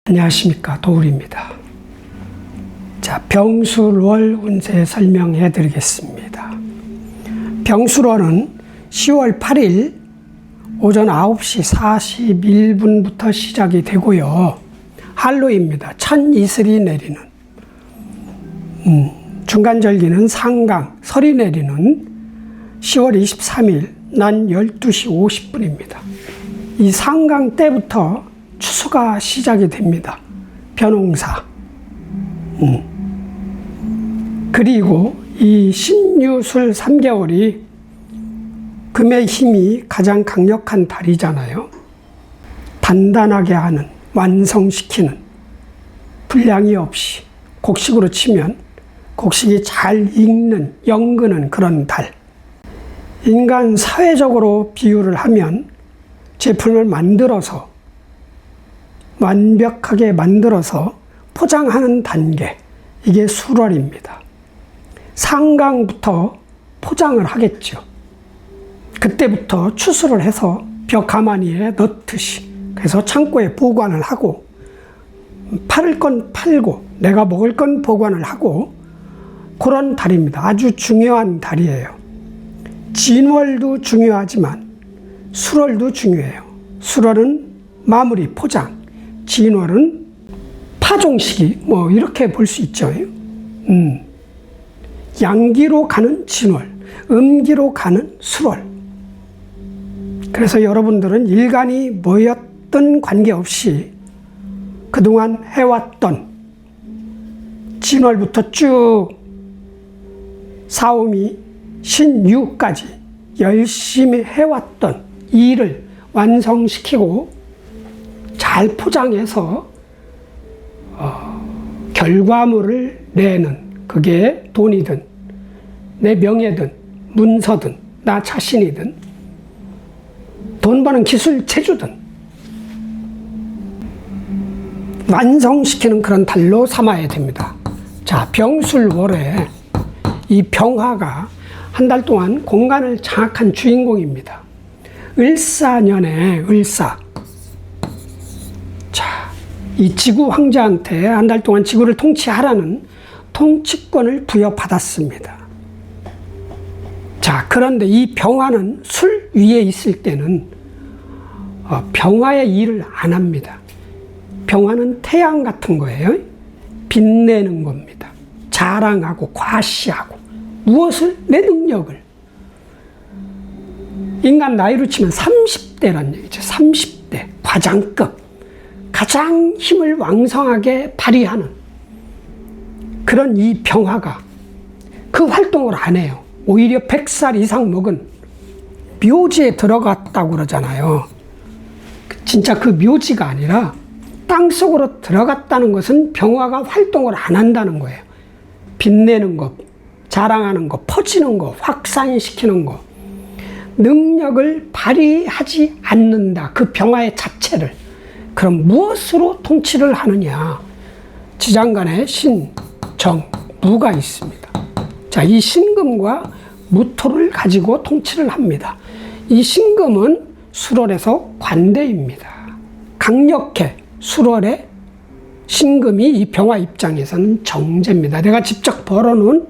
안녕하십니까, 도울입니다. 자, 병술월 운세 설명해 드리겠습니다. 병술월은 10월 8일 오전 9시 41분부터 시작이 되고요. 한로입니다. 천 이슬이 내리는 중간절기는 상강, 설이 내리는 10월 23일 낮 12시 50분입니다. 이 상강 때부터 추수가 시작이 됩니다. 벼농사. 그리고 이 신유술 3개월이 금의 힘이 가장 강력한 달이잖아요. 단단하게 하는, 완성시키는, 불량이 없이 곡식으로 치면 곡식이 잘 익는, 연근은 그런 달. 인간 사회적으로 비유를 하면 제품을 만들어서 완벽하게 만들어서 포장하는 단계, 이게 술월입니다. 상강부터 포장을 하겠죠. 그때부터 추수를 해서 벼가마니에 넣듯이, 그래서 창고에 보관을 하고, 팔을 건 팔고 내가 먹을 건 보관을 하고, 그런 달입니다. 아주 중요한 달이에요. 진월도 중요하지만 술월도 중요해요. 술월은 마무리, 포장, 진월은 파종시기, 뭐 이렇게 볼 수 있죠. 양기로 가는 진월, 음기로 가는 술월. 그래서 여러분들은 일간이 뭐였든 관계없이 그동안 해왔던 진월부터 쭉 사오미 신유까지 열심히 해왔던 일을 완성시키고 잘 포장해서 결과물을 내는, 그게 돈이든 내 명예든 문서든 나 자신이든 돈 버는 기술 체주든 완성시키는 그런 달로 삼아야 됩니다. 자, 병술월에 이 병화가 한 달 동안 공간을 장악한 주인공입니다. 을사년에 을사. 자, 이 지구 황제한테 한 달 동안 지구를 통치하라는 통치권을 부여받았습니다. 자, 그런데 이 병화는 술 위에 있을 때는 병화의 일을 안 합니다. 병화는 태양 같은 거예요. 빛내는 겁니다. 자랑하고 과시하고 무엇을? 내 능력을. 인간 나이로 치면 30대란 얘기죠. 30대 과장급, 가장 힘을 왕성하게 발휘하는 그런 이 병화가 그 활동을 안 해요. 오히려 100살 이상 먹은 묘지에 들어갔다고 그러잖아요. 진짜 그 묘지가 아니라 땅속으로 들어갔다는 것은 병화가 활동을 안 한다는 거예요. 빛내는 것, 자랑하는 것, 퍼지는 것, 확산시키는 것, 능력을 발휘하지 않는다. 그 병화의 자체를. 그럼 무엇으로 통치를 하느냐? 지장간에 신, 정, 무가 있습니다. 자, 이 신금과 무토를 가지고 통치를 합니다. 이 신금은 술월에서 관대입니다. 강력해. 술월에 신금이 이 병화 입장에서는 정제입니다. 내가 직접 벌어놓은,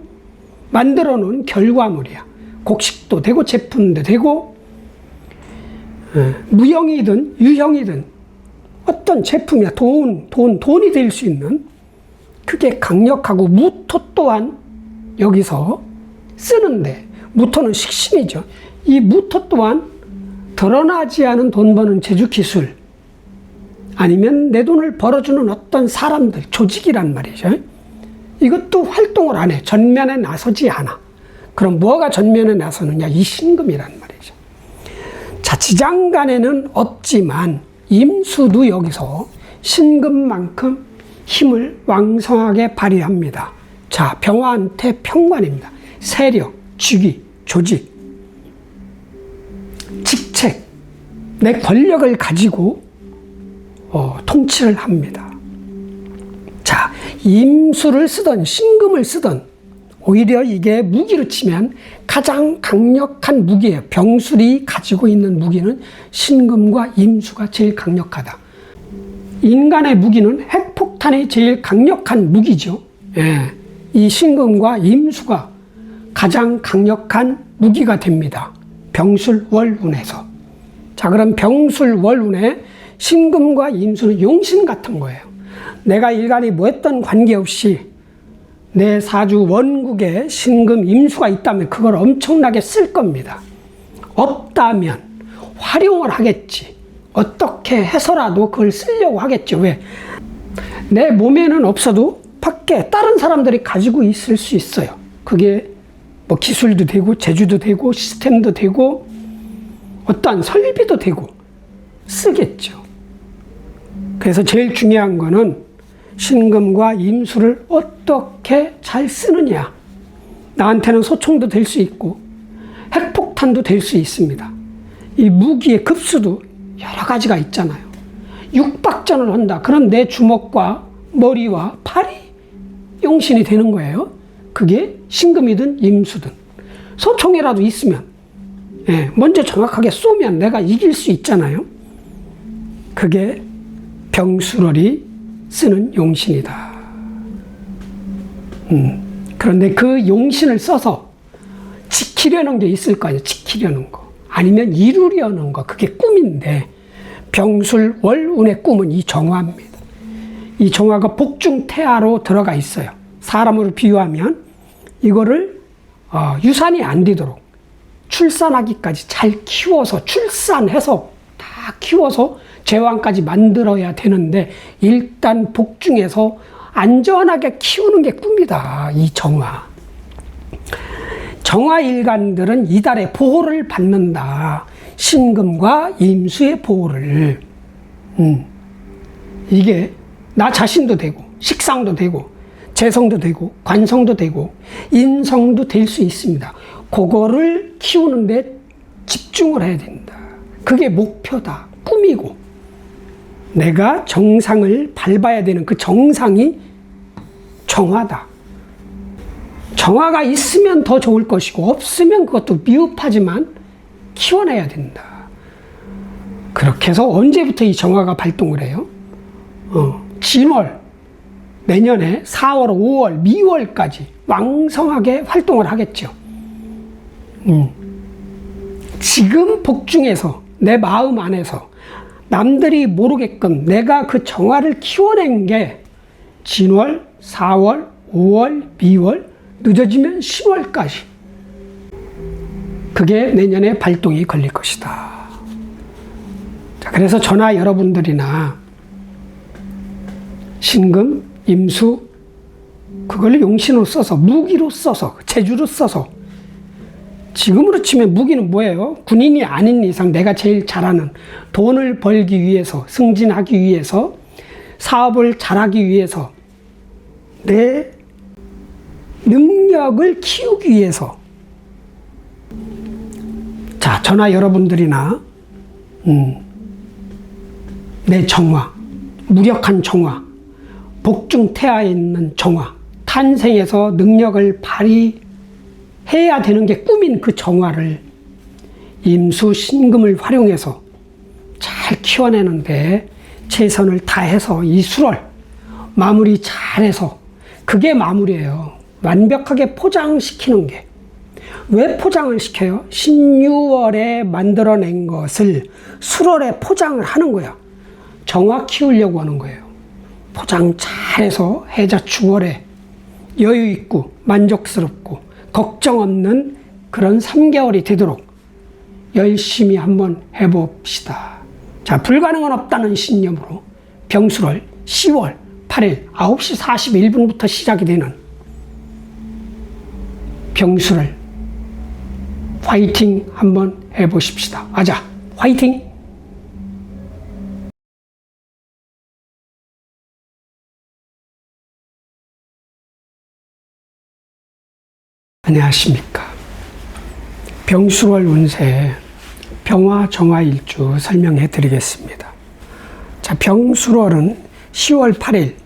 만들어놓은 결과물이야. 곡식도 되고 제품도 되고 무형이든 유형이든 어떤 제품이야. 돈이 될 수 있는, 그게 강력하고, 무토 또한 여기서 쓰는데, 무토는 식신이죠. 이 무토 또한 드러나지 않은 돈 버는 제주기술, 아니면 내 돈을 벌어주는 어떤 사람들, 조직이란 말이죠. 이것도 활동을 안 해. 전면에 나서지 않아. 그럼 뭐가 전면에 나서느냐? 이 신금이란 말이죠. 자, 지장간에는 없지만 임수도 여기서 신금만큼 힘을 왕성하게 발휘합니다. 자, 병화한테 평관입니다. 세력, 직위, 조직, 직책, 내 권력을 가지고 통치를 합니다. 자, 임수를 쓰던 신금을 쓰던, 오히려 이게 무기로 치면 가장 강력한 무기예요. 병술이 가지고 있는 무기는 신금과 임수가 제일 강력하다. 인간의 무기는 핵폭탄이 제일 강력한 무기죠. 예, 이 신금과 임수가 가장 강력한 무기가 됩니다. 병술월운에서. 자, 그럼 병술월운에 신금과 임수는 용신 같은 거예요. 내가 일간이 뭐 했던 관계없이 내 사주 원국에 신금, 임수가 있다면 그걸 엄청나게 쓸 겁니다. 없다면 활용을 하겠지. 어떻게 해서라도 그걸 쓰려고 하겠죠. 왜? 내 몸에는 없어도 밖에 다른 사람들이 가지고 있을 수 있어요. 그게 뭐 기술도 되고 재주도 되고 시스템도 되고 어떠한 설비도 되고 쓰겠죠. 그래서 제일 중요한 거는 신금과 임수를 어떻게 잘 쓰느냐. 나한테는 소총도 될 수 있고 핵폭탄도 될 수 있습니다. 이 무기의 급수도 여러 가지가 있잖아요. 육박전을 한다. 그럼 내 주먹과 머리와 팔이 용신이 되는 거예요. 그게 신금이든 임수든. 소총이라도 있으면 먼저 정확하게 쏘면 내가 이길 수 있잖아요. 그게 병술월이 쓰는 용신이다. 그런데 그 용신을 써서 지키려는 게 있을 거 아니에요. 지키려는 거. 아니면 이루려는 거. 그게 꿈인데 병술월운의 꿈은 이 정화입니다. 이 정화가 복중태아로 들어가 있어요. 사람으로 비유하면 이거를 유산이 안 되도록 출산하기까지 잘 키워서 출산해서 다 키워서 제왕까지 만들어야 되는데 일단 복중에서 안전하게 키우는 게 꿈이다. 이 정화. 정화일간들은 이달의 보호를 받는다. 신금과 임수의 보호를. 이게 나 자신도 되고 식상도 되고 재성도 되고 관성도 되고 인성도 될 수 있습니다. 그거를 키우는데 집중을 해야 된다. 그게 목표다. 꿈이고 내가 정상을 밟아야 되는 그 정상이 정화다. 정화가 있으면 더 좋을 것이고 없으면 그것도 미흡하지만 키워내야 된다. 그렇게 해서 언제부터 이 정화가 발동을 해요? 진월, 내년에 4월, 5월, 미월까지 왕성하게 활동을 하겠죠. 지금 복중에서 내 마음 안에서 남들이 모르게끔 내가 그 정화를 키워낸 게 진월, 4월, 5월, 미월, 늦어지면 10월까지. 그게 내년에 발동이 걸릴 것이다. 자, 그래서 저나 여러분들이나 신금, 임수, 그걸 용신으로 써서, 무기로 써서, 재주로 써서, 지금으로 치면 무기는 뭐예요? 군인이 아닌 이상 내가 제일 잘하는 돈을 벌기 위해서, 승진하기 위해서, 사업을 잘하기 위해서, 내 능력을 키우기 위해서. 자, 저나 여러분들이나 내 정화, 무력한 정화, 복중태아에 있는 정화, 탄생에서 능력을 발휘해야 되는 게 꿈인 그 정화를 임수, 신금을 활용해서 잘 키워내는데 최선을 다해서 이 수월 마무리 잘해서, 그게 마무리예요. 완벽하게 포장시키는 게. 왜 포장을 시켜요? 신유월에 만들어낸 것을 수월에 포장을 하는 거야. 정화 키우려고 하는 거예요. 포장 잘해서 해자 추월에 여유 있고 만족스럽고 걱정 없는 그런 3개월이 되도록 열심히 한번 해봅시다. 자, 불가능은 없다는 신념으로 병술월 10월 8일 9시 41분부터 시작이 되는 병술을 화이팅 한번 해보십시다. 아자, 화이팅! 안녕하십니까. 병술월 운세 병화 정화 일주 설명해 드리겠습니다. 자, 병술월은 10월 8일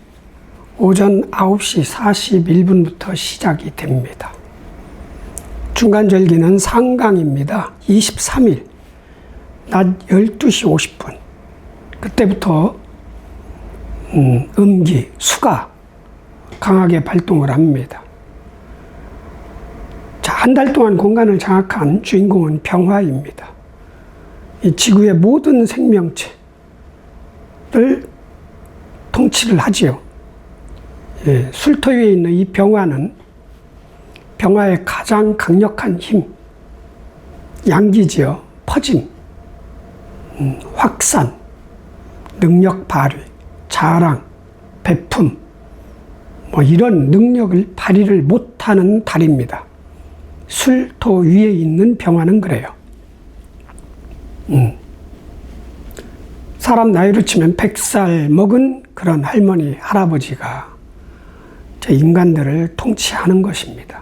오전 9시 41분부터 시작이 됩니다. 중간절기는 상강입니다. 23일 낮 12시 50분. 그때부터 음기, 수가 강하게 발동을 합니다. 자, 한 달 동안 공간을 장악한 주인공은 병화입니다. 이 지구의 모든 생명체를 통치를 하지요. 예, 술토 위에 있는 이 병화는 병화의 가장 강력한 힘, 양기지요. 퍼짐, 확산, 능력 발휘, 자랑, 배품, 뭐 이런 능력을 발휘를 못하는 달입니다. 술토 위에 있는 병화는 그래요. 사람 나이로 치면 100살 먹은 그런 할머니, 할아버지가 저 인간들을 통치하는 것입니다.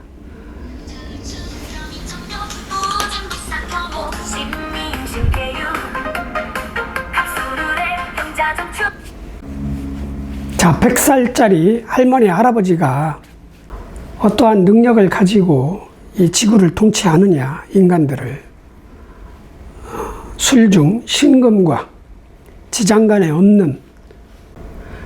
자, 100살짜리 할머니, 할아버지가 어떠한 능력을 가지고 이 지구를 통치하느냐, 인간들을. 술중 신금과 지장간에 없는,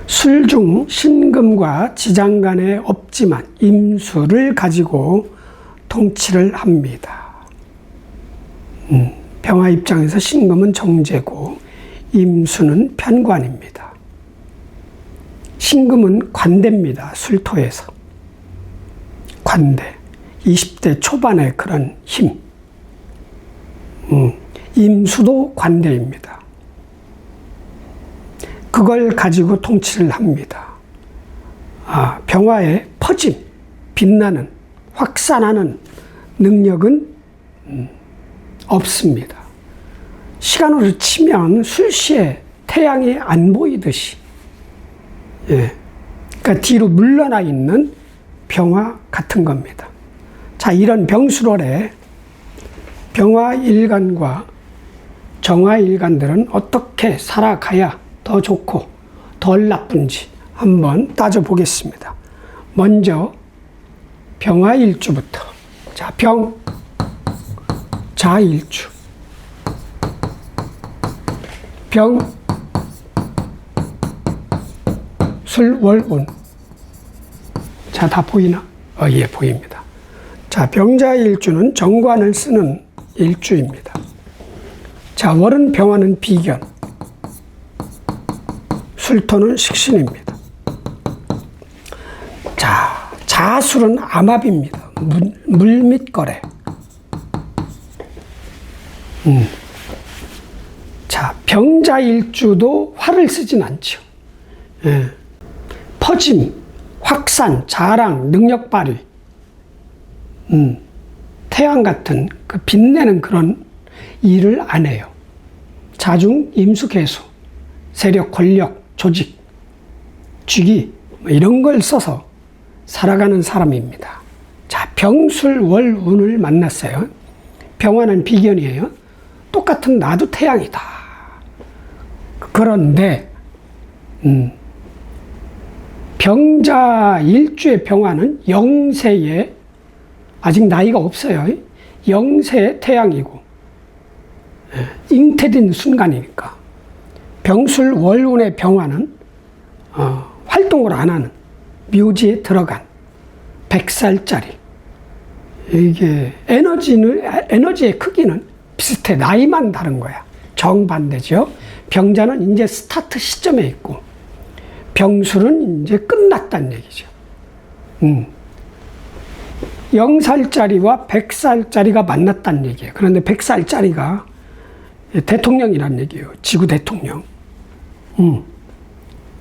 술중 신금과 지장간에 없지만 임수를 가지고 통치를 합니다. 병화 입장에서 신금은 정제고 임수는 편관입니다. 신금은 관대입니다. 술토에서. 관대. 20대 초반의 그런 힘. 임수도 관대입니다. 그걸 가지고 통치를 합니다. 병화의 퍼짐, 빛나는, 확산하는 능력은 없습니다. 시간으로 치면 술시에 태양이 안 보이듯이, 예, 그러니까 뒤로 물러나 있는 병화 같은 겁니다. 자, 이런 병술월에 병화 일간과 정화 일간들은 어떻게 살아가야 더 좋고 덜 나쁜지 한번 따져보겠습니다. 먼저 병화일주부터. 자, 병자일주. 병술월운. 자, 다 보이나? 예, 보입니다. 자, 병자일주는 정관을 쓰는 일주입니다. 자, 월은 병화는 비견, 술토는 식신입니다. 자, 자술은 암합입니다. 물 및 거래. 자, 병자일주도 화를 쓰진 않죠. 예. 퍼짐, 확산, 자랑, 능력 발휘. 태양 같은 그 빛내는 그런 일을 안 해요. 자중, 임수, 개수, 세력, 권력, 조직, 직위 뭐 이런 걸 써서 살아가는 사람입니다. 자, 병술월운을 만났어요. 병화는 비견이에요. 똑같은 나도 태양이다. 그런데 병자일주의 병화는 영세에 아직 나이가 없어요. 영세의 태양이고 잉태된 순간이니까. 병술월운의 병화는 활동을 안 하는 묘지에 들어간 100살짜리. 이게 에너지의 크기는 비슷해. 나이만 다른 거야. 정반대죠. 병자는 이제 스타트 시점에 있고 병술은 이제 끝났다는 얘기죠. 0살짜리와 100살짜리가 만났다는 얘기예요. 그런데 100살짜리가 대통령이란 얘기예요. 지구 대통령.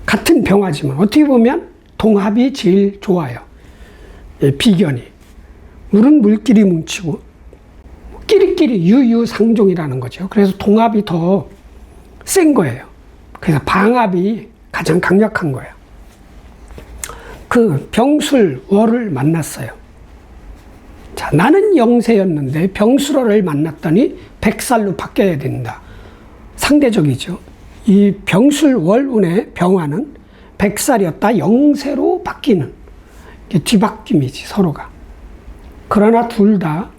같은 병화지만 어떻게 보면 동합이 제일 좋아요. 비견이. 물은 물끼리 뭉치고 끼리끼리 유유상종이라는 거죠. 그래서 동합이 더 센 거예요. 그래서 방합이 가장 강력한 거예요. 그 병술월을 만났어요. 자, 나는 영세였는데 병술월을 만났더니 100살로 바뀌어야 된다. 상대적이죠. 이 병술월운의 병화는 100살이었다 영세로 바뀌는 뒤바뀜이지, 서로가. 그러나 둘 다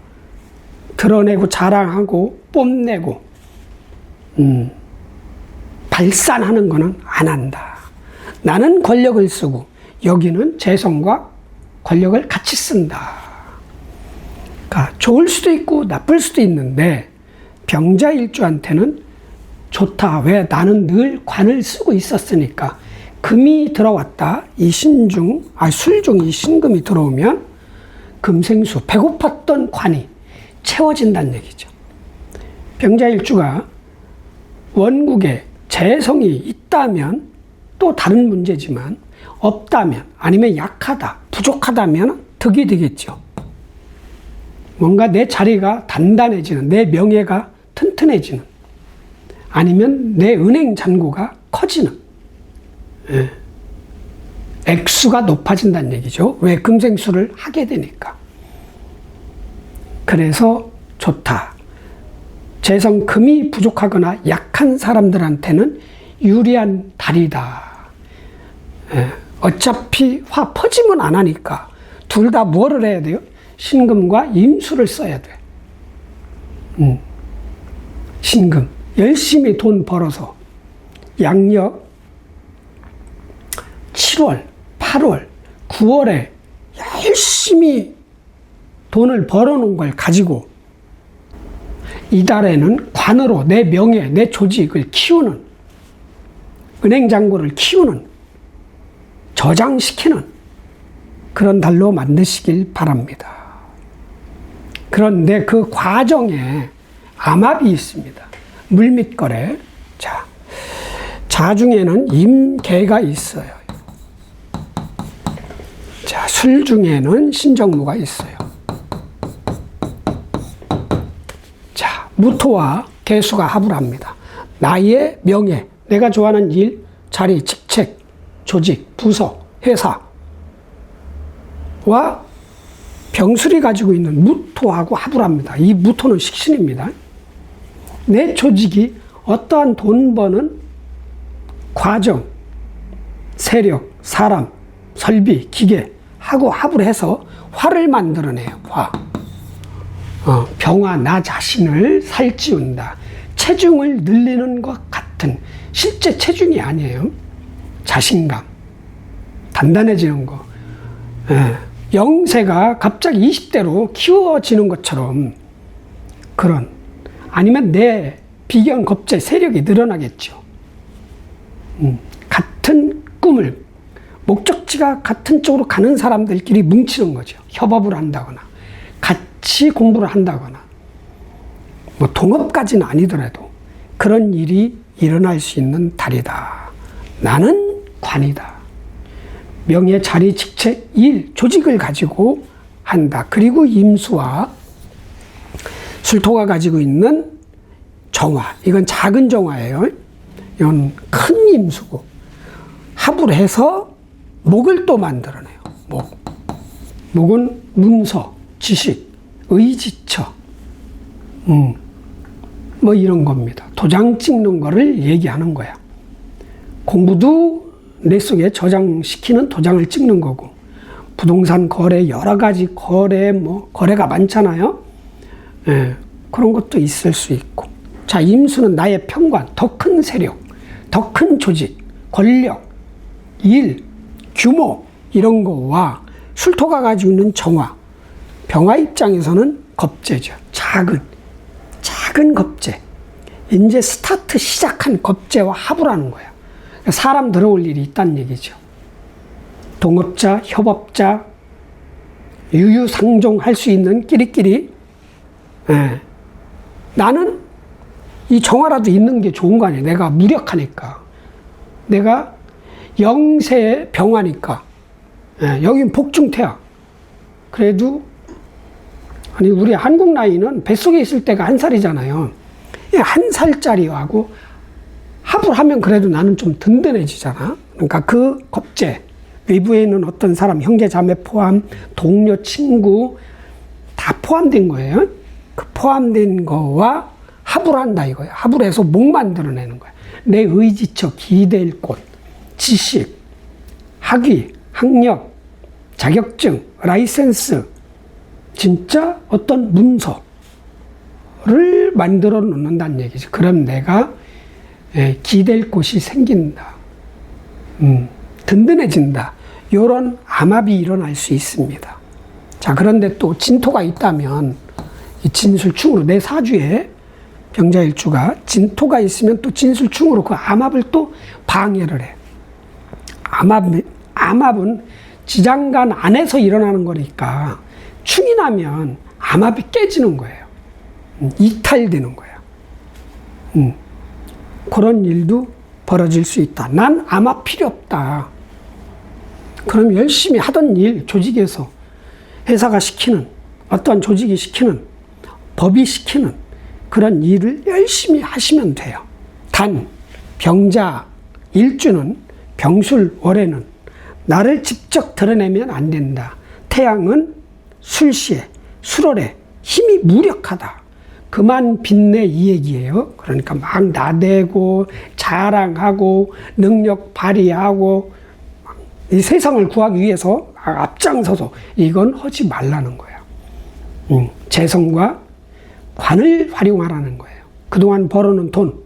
드러내고 자랑하고 뽐내고 발산하는 거는 안 한다. 나는 권력을 쓰고 여기는 재성과 권력을 같이 쓴다. 그러니까 좋을 수도 있고 나쁠 수도 있는데 병자일주한테는 좋다. 왜? 나는 늘 관을 쓰고 있었으니까. 금이 들어왔다. 이 신중, 술중 이 신금이 들어오면 금생수, 배고팠던 관이 채워진다는 얘기죠. 병자일주가 원국에 재성이 있다면 또 다른 문제지만 없다면 아니면 약하다, 부족하다면 득이 되겠죠. 뭔가 내 자리가 단단해지는, 내 명예가 튼튼해지는, 아니면 내 은행 잔고가 커지는, 액수가 높아진다는 얘기죠. 왜? 금생수를 하게 되니까. 그래서 좋다. 재성 금이 부족하거나 약한 사람들한테는 유리한 달이다. 어차피 화 퍼지면 안 하니까 둘 다 뭐를 해야 돼요? 신금과 임수를 써야 돼. 신금 열심히 돈 벌어서 양력 7월, 8월, 9월에 열심히 돈을 벌어놓은 걸 가지고 이달에는 관으로 내 명예, 내 조직을 키우는, 은행 잔고를 키우는, 저장시키는 그런 달로 만드시길 바랍니다. 그런데 그 과정에 암합이 있습니다. 물밑거래. 자, 자중에는 임계가 있어요. 자, 술중에는 신정무가 있어요. 자, 무토와 개수가 합을 합니다. 나의 명예, 내가 좋아하는 일, 자리, 직책, 조직, 부서, 회사와 병술이 가지고 있는 무토하고 합을 합니다. 이 무토는 식신입니다. 내 조직이 어떠한 돈 버는 과정, 세력, 사람, 설비, 기계하고 합을 해서 화를 만들어내요. 화. 병화 나 자신을 살찌운다. 체중을 늘리는 것 같은, 실제 체중이 아니에요. 자신감, 단단해지는 거. 영세가 갑자기 20대로 키워지는 것처럼 그런, 아니면 내 비견 겁재 세력이 늘어나겠죠. 같은 꿈을, 목적지가 같은 쪽으로 가는 사람들끼리 뭉치는 거죠. 협업을 한다거나 같이 공부를 한다거나, 뭐 동업까지는 아니더라도 그런 일이 일어날 수 있는 달이다. 나는 관이다. 명예, 자리, 직책, 일, 조직을 가지고 한다. 그리고 임수와 술토가 가지고 있는 정화, 이건 작은 정화예요. 이건 큰 임수고, 합을 해서 목을 또 만들어내요. 목은 문서, 지식, 의지처, 뭐 이런 겁니다. 도장 찍는 거를 얘기하는 거야. 공부도 내 속에 저장시키는 도장을 찍는 거고, 부동산 거래, 여러 가지 거래가 많잖아요. 그런 것도 있을 수 있고. 자, 임수는 나의 평관, 더 큰 세력, 더 큰 조직, 권력, 일, 규모, 이런 거와 술토가 가지고 있는 정화, 병화 입장에서는 겁재죠. 작은 겁재. 이제 스타트 시작한 겁재와 합을 하는 거야. 사람 들어올 일이 있다는 얘기죠. 동업자, 협업자, 유유상종할 수 있는 끼리끼리. 나는 이 정화라도 있는 게 좋은 거 아니에요. 내가 무력하니까. 내가 영세의 병화니까. 여긴 복중태야. 그래도 아니 우리 한국 나이는 뱃속에 있을 때가 1살이잖아요. 1살짜리하고 합을 하면 그래도 나는 좀 든든해지잖아. 그러니까 그 겁재, 외부에 있는 어떤 사람, 형제 자매 포함, 동료, 친구 다 포함된 거예요. 그 포함된 거와 합을 한다 이거야. 합을 해서 목 만들어내는 거야. 내 의지처, 기댈 곳, 지식, 학위, 학력, 자격증, 라이센스, 진짜 어떤 문서를 만들어 놓는다는 얘기지. 그럼 내가 기댈 곳이 생긴다. 든든해진다. 이런 암압이 일어날 수 있습니다. 자, 그런데 또 진토가 있다면 이 진술충으로 내 사주에 병자일주가 진토가 있으면 또 진술충으로 그 암압을 또 방해를 해. 암압은 지장간 안에서 일어나는 거니까 충이 나면 암압이 깨지는 거예요. 이탈되는 거예요. 그런 일도 벌어질 수 있다. 난 암압 필요 없다. 그럼 열심히 하던 일, 조직에서 회사가 시키는, 어떤 조직이 시키는, 법이 시키는 그런 일을 열심히 하시면 돼요. 단, 병자, 일주는, 병술, 월에는 나를 직접 드러내면 안 된다. 태양은 술시에, 술월에 힘이 무력하다. 그만 빛내 이 얘기예요. 그러니까 막 나대고 자랑하고 능력 발휘하고 이 세상을 구하기 위해서 앞장서서 이건 하지 말라는 거예요. 재성과 관을 활용하라는 거예요. 그동안 벌어놓은 돈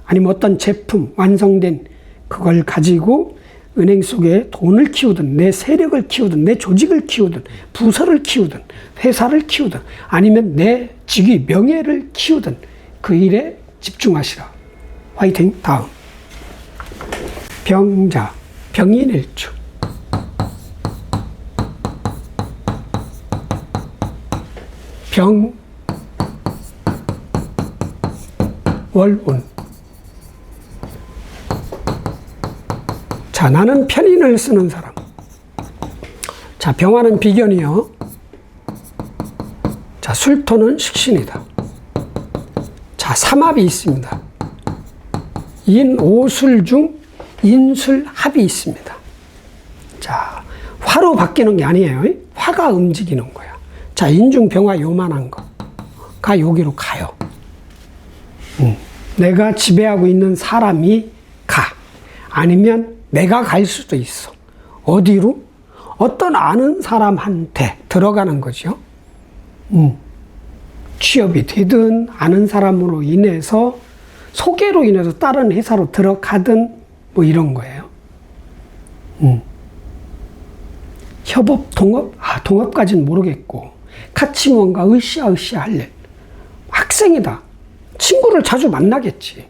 아니면 어떤 제품 완성된 그걸 가지고 은행 속에 돈을 키우든 내 세력을 키우든 내 조직을 키우든 부서를 키우든 회사를 키우든 아니면 내 직위 명예를 키우든 그 일에 집중하시라. 화이팅. 다음 병자 병인일주 병 월운. 자, 나는 편인을 쓰는 사람. 자, 병화는 비견이요. 자, 술토는 식신이다. 자, 삼합이 있습니다. 인오술 중 인술합이 있습니다. 자, 화로 바뀌는 게 아니에요. 화가 움직이는 거야. 자, 인중병화 요만한 거가 여기로 가요. 내가 지배하고 있는 사람이 가. 아니면 내가 갈 수도 있어. 어디로? 어떤 아는 사람한테 들어가는 거죠. 취업이 되든 아는 사람으로 인해서 소개로 인해서 다른 회사로 들어가든 뭐 이런 거예요. 협업, 동업? 동업까지는 모르겠고 같이 뭔가 으쌰으쌰 할 일. 학생이다. 친구를 자주 만나겠지.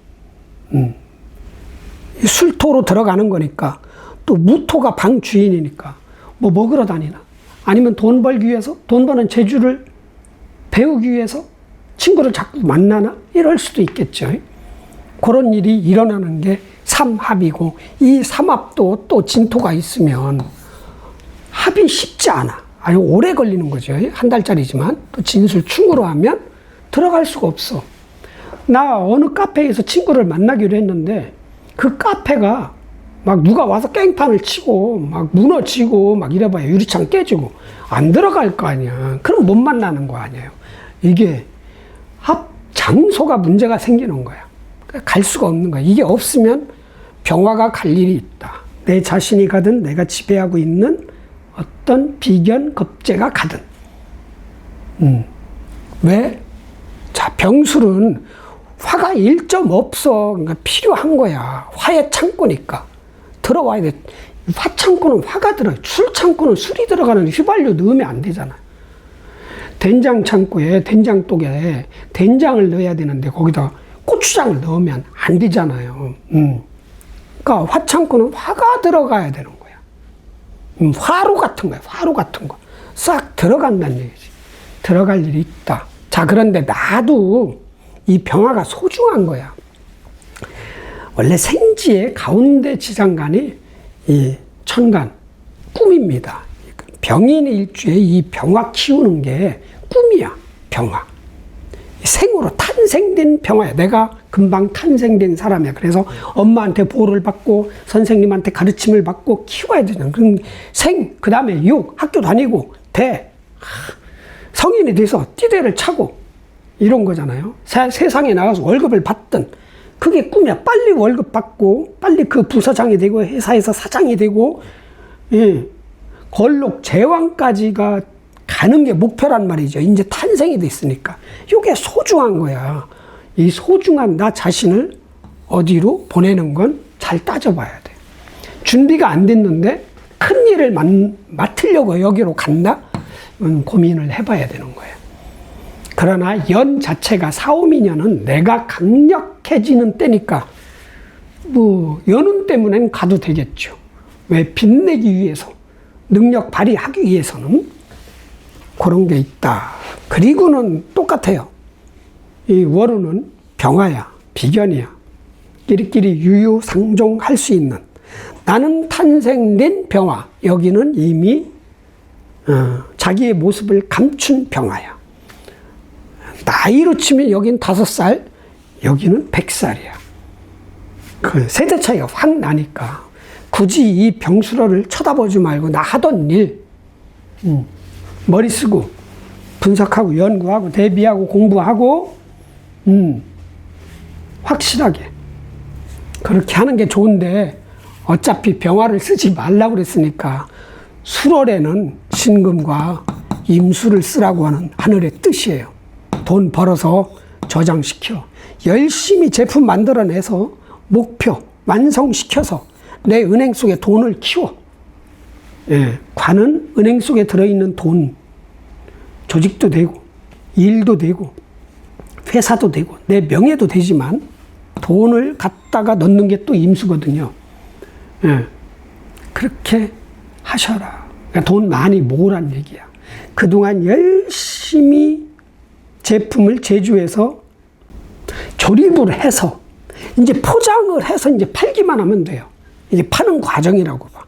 술토로 들어가는 거니까 또 무토가 방 주인이니까 뭐 먹으러 다니나 아니면 돈 벌기 위해서 돈 버는 재주를 배우기 위해서 친구를 자꾸 만나나 이럴 수도 있겠죠. 그런 일이 일어나는 게 삼합이고 이 삼합도 또 진토가 있으면 합이 쉽지 않아. 아주 오래 걸리는 거죠. 한 달짜리지만 또 진술충으로 하면 들어갈 수가 없어. 나 어느 카페에서 친구를 만나기로 했는데 그 카페가 막 누가 와서 깽판을 치고 막 무너지고 막 이래봐야 유리창 깨지고 안 들어갈 거 아니야. 그럼 못 만나는 거 아니에요. 이게 장소가 문제가 생기는 거야. 갈 수가 없는 거야. 이게 없으면 병화가 갈 일이 있다. 내 자신이 가든 내가 지배하고 있는 어떤 비견 겁재가 가든. 왜? 자, 병술은 화가 1점 없어. 그러니까 필요한 거야. 화의 창고니까. 들어와야 돼. 화 창고는 화가 들어요. 술 창고는 술이 들어가는 휘발유 넣으면 안 되잖아. 된장 창고에, 된장독에 된장을 넣어야 되는데 거기다 고추장을 넣으면 안 되잖아요. 그러니까 화 창고는 화가 들어가야 되는 거야. 화로 같은 거야. 화로 같은 거. 싹 들어간다는 얘기지. 들어갈 일이 있다. 자, 그런데 나도 이 병화가 소중한 거야. 원래 생지의 가운데 지장간이 이 천간, 꿈입니다. 병인 일주에 이 병화 키우는 게 꿈이야, 병화. 생으로 탄생된 병화야. 내가 금방 탄생된 사람이야. 그래서 엄마한테 보호를 받고 선생님한테 가르침을 받고 키워야 되잖아. 그럼 그 다음에 육, 학교 다니고 성인이 돼서 띠대를 차고 이런 거잖아요. 세상에 나가서 월급을 받든 그게 꿈이야. 빨리 월급 받고 빨리 그 부서장이 되고 회사에서 사장이 되고 걸록 제왕까지가 가는 게 목표란 말이죠. 이제 탄생이 됐으니까. 이게 소중한 거야. 이 소중한 나 자신을 어디로 보내는 건 잘 따져봐야 돼. 준비가 안 됐는데 큰 일을 맡으려고 여기로 간다? 고민을 해봐야 되는 거예요. 그러나 연 자체가 사오미년은 내가 강력해지는 때니까 뭐 연운 때문엔 가도 되겠죠. 왜? 빛내기 위해서, 능력 발휘하기 위해서는 그런 게 있다. 그리고는 똑같아요. 이 월운은 병화야, 비견이야. 끼리끼리 유유상종할 수 있는, 나는 탄생된 병화, 여기는 이미 자기의 모습을 감춘 병화야. 나이로 치면 여긴 5살, 여기는 100살이야. 그 세대 차이가 확 나니까 굳이 이 병수로를 쳐다보지 말고 나 하던 일, 머리 쓰고 분석하고 연구하고 대비하고 공부하고 확실하게 그렇게 하는 게 좋은데, 어차피 병화를 쓰지 말라고 그랬으니까 수월에는 신금과 임수를 쓰라고 하는 하늘의 뜻이에요. 돈 벌어서 저장시켜 열심히 제품 만들어내서 목표 완성시켜서 내 은행 속에 돈을 키워. 예, 관은 은행 속에 들어있는 돈, 조직도 되고 일도 되고 회사도 되고 내 명예도 되지만 돈을 갖다가 넣는 게 또 임수거든요. 예, 그렇게 하셔라. 그러니까 돈 많이 모으란 얘기야. 그동안 열심히 제품을 제조해서 조립을 해서 이제 포장을 해서 이제 팔기만 하면 돼요. 이제 파는 과정이라고 봐.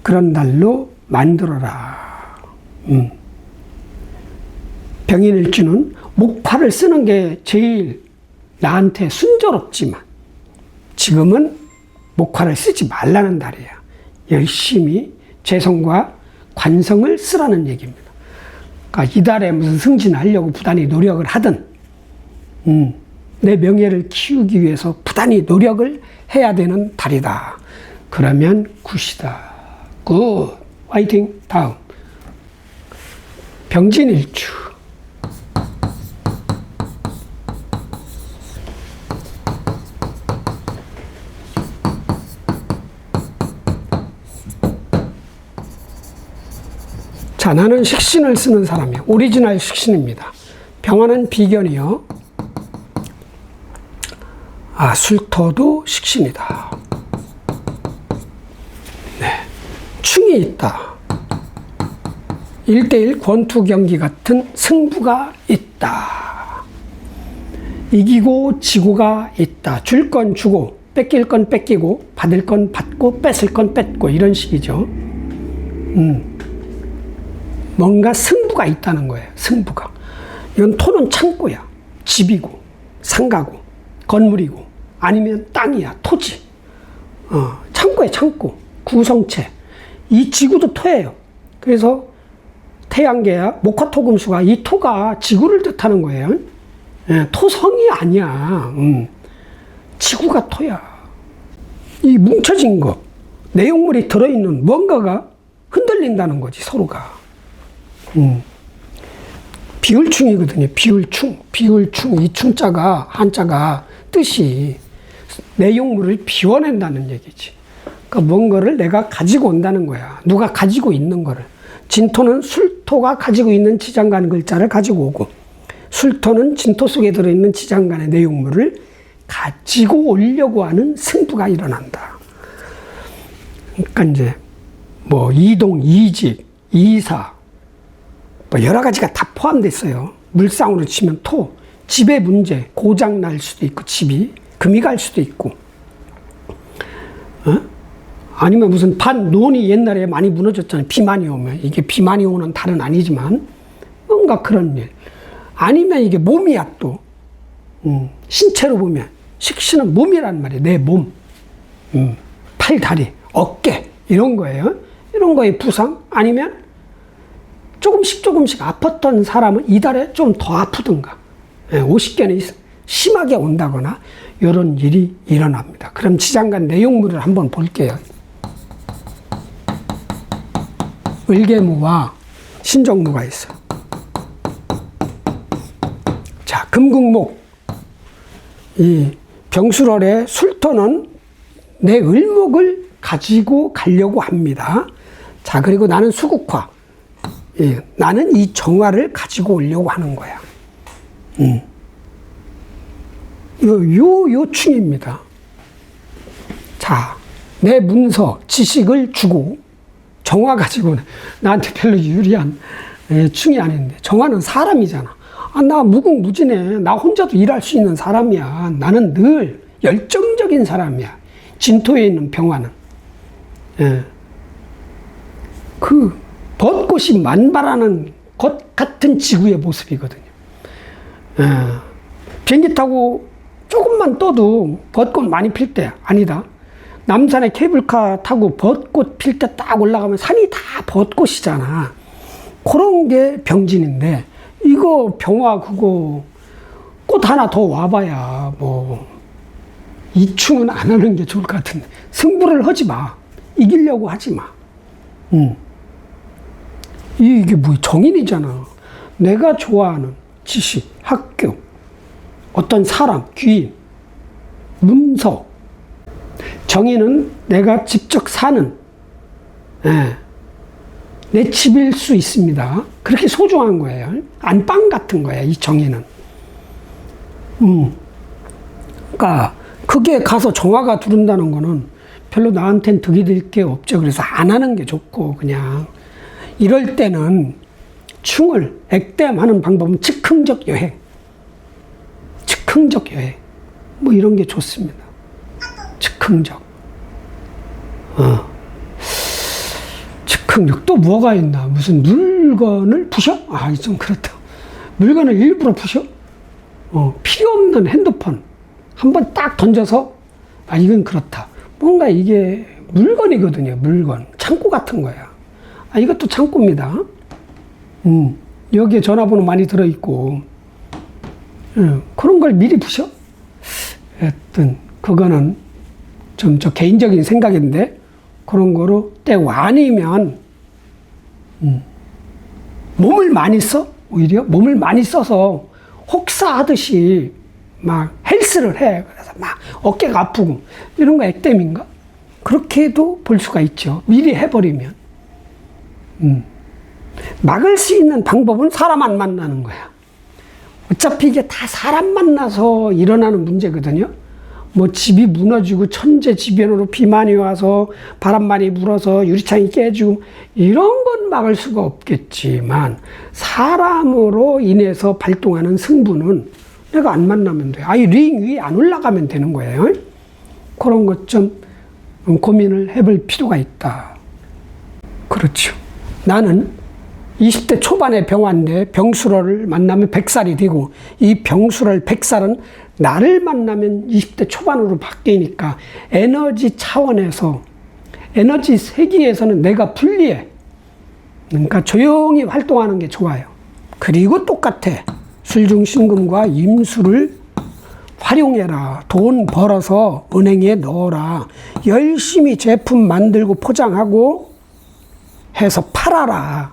그런 날로 만들어라. 병인일주는 목화를 쓰는 게 제일 나한테 순조롭지만 지금은 목화를 쓰지 말라는 달이야. 열심히 재성과 관성을 쓰라는 얘기입니다. 그러니까 이달에 무슨 승진하려고 부단히 노력을 하든 내 명예를 키우기 위해서 부단히 노력을 해야 되는 달이다. 그러면 굿이다. 굿. 화이팅. 다음. 병진일주. 자, 나는 식신을 쓰는 사람이야. 오리지널 식신입니다. 병화는 비견이요. 술토도 식신이다. 네. 충이 있다. 1대1 권투 경기 같은 승부가 있다. 이기고 지고가 있다. 줄 건 주고, 뺏길 건 뺏기고, 받을 건 받고, 뺏을 건 뺏고, 이런 식이죠. 뭔가 승부가 있다는 거예요. 승부가. 이건 토는 창고야. 집이고, 상가고, 건물이고, 아니면 땅이야. 토지. 창고야, 창고. 구성체. 이 지구도 토예요. 그래서 태양계야, 목화토금수가 이 토가 지구를 뜻하는 거예요. 토성이 아니야. 지구가 토야. 이 뭉쳐진 거, 내용물이 들어있는 뭔가가 흔들린다는 거지, 서로가. 비을충이거든요. 비을충. 비을충. 이 충자가, 한자가 뜻이 내용물을 비워낸다는 얘기지. 그러니까 뭔가를 내가 가지고 온다는 거야. 누가 가지고 있는 거를. 진토는 술토가 가지고 있는 지장간 글자를 가지고 오고, 술토는 진토 속에 들어있는 지장간의 내용물을 가지고 오려고 하는 승부가 일어난다. 그러니까 이제 뭐 이동, 이직, 이사, 뭐 여러 가지가 다 포함되어 있어요. 물상으로 치면 토, 집의 문제, 고장 날 수도 있고, 집이 금이 갈 수도 있고, 아니면 무슨 논이 옛날에 많이 무너졌잖아요. 비 많이 오면. 이게 비 많이 오는 달은 아니지만 뭔가 그런 일. 아니면 이게 몸이야 또. 신체로 보면 식신은 몸이란 말이에요. 내 몸. 팔, 다리, 어깨 이런 거예요. 이런 거에 부상, 아니면 조금씩 아팠던 사람은 이달에 좀 더 아프든가, 50견이 심하게 온다거나 이런 일이 일어납니다. 그럼 지장간 내용물을 한번 볼게요. 을계무와 신정무가 있어요. 자, 금국목. 이 병술월의 술토는 내 을목을 가지고 가려고 합니다. 자, 그리고 나는 수국화. 예, 나는 이 정화를 가지고 오려고 하는 거야. 요 충입니다. 자, 내 문서, 지식을 주고 정화 가지고는 나한테 별로 유리한 충이 아닌데, 정화는 사람이잖아. 아, 나 무궁무진해. 나 혼자도 일할 수 있는 사람이야. 나는 늘 열정적인 사람이야. 진토에 있는 병화는. 예. 그 벚꽃이 만발하는 것 같은 지구의 모습이거든요. 예. 비행기 타고 조금만 떠도 벚꽃 많이 필 때, 아니다. 남산에 케이블카 타고 벚꽃 필 때 딱 올라가면 산이 다 벚꽃이잖아. 그런 게 병진인데, 이거 병화 그거 꽃 하나 더 와봐야 뭐 이충은 안 하는 게 좋을 것 같은데, 승부를 하지 마. 이기려고 하지 마. 이게 뭐 정인이잖아. 내가 좋아하는 지식, 학교, 어떤 사람, 귀인, 문서. 정인은 내가 직접 사는 내 집일 수 있습니다. 그렇게 소중한 거예요. 안방 같은 거야, 이 정인은. 그러니까 그게 가서 정화가 두른다는 거는 별로 나한텐 득이 될 게 없죠. 그래서 안 하는 게 좋고, 그냥 이럴 때는 충을 액땜하는 방법은 즉흥적 여행, 즉흥적 여행, 뭐 이런 게 좋습니다. 즉흥적. 즉흥적. 또 뭐가 있나? 무슨 물건을 부셔? 아, 좀 그렇다. 물건을 일부러 부셔? 필요 없는 핸드폰 한번 딱 던져서, 아, 이건 그렇다. 뭔가 이게 물건이거든요. 물건. 창고 같은 거야. 아, 이것도 창고입니다. 여기에 전화번호 많이 들어있고, 그런 걸 미리 부셔? 하여튼, 그거는 좀 저 개인적인 생각인데, 그런 거로 때고, 아니면, 몸을 많이 써? 오히려 몸을 많이 써서 혹사하듯이 막 헬스를 해. 그래서 막 어깨가 아프고, 이런 거 액땜인가? 그렇게도 볼 수가 있죠. 미리 해버리면. 막을 수 있는 방법은 사람 안 만나는 거야. 어차피 이게 다 사람 만나서 일어나는 문제거든요. 뭐 집이 무너지고 천재지변으로 비 많이 와서 바람 많이 불어서 유리창이 깨지고 이런 건 막을 수가 없겠지만, 사람으로 인해서 발동하는 승부는 내가 안 만나면 돼. 아예 링 위에 안 올라가면 되는 거예요. 그런 것 좀 고민을 해볼 필요가 있다. 그렇죠. 나는 20대 초반의 병화인데 병수로를 만나면 100살이 되고, 이 병수로 100살은 나를 만나면 20대 초반으로 바뀌니까 에너지 차원에서, 에너지 세계에서는 내가 불리해. 그러니까 조용히 활동하는 게 좋아요. 그리고 똑같아. 술중신금과 임수를 활용해라. 돈 벌어서 은행에 넣어라. 열심히 제품 만들고 포장하고 해서 팔아라.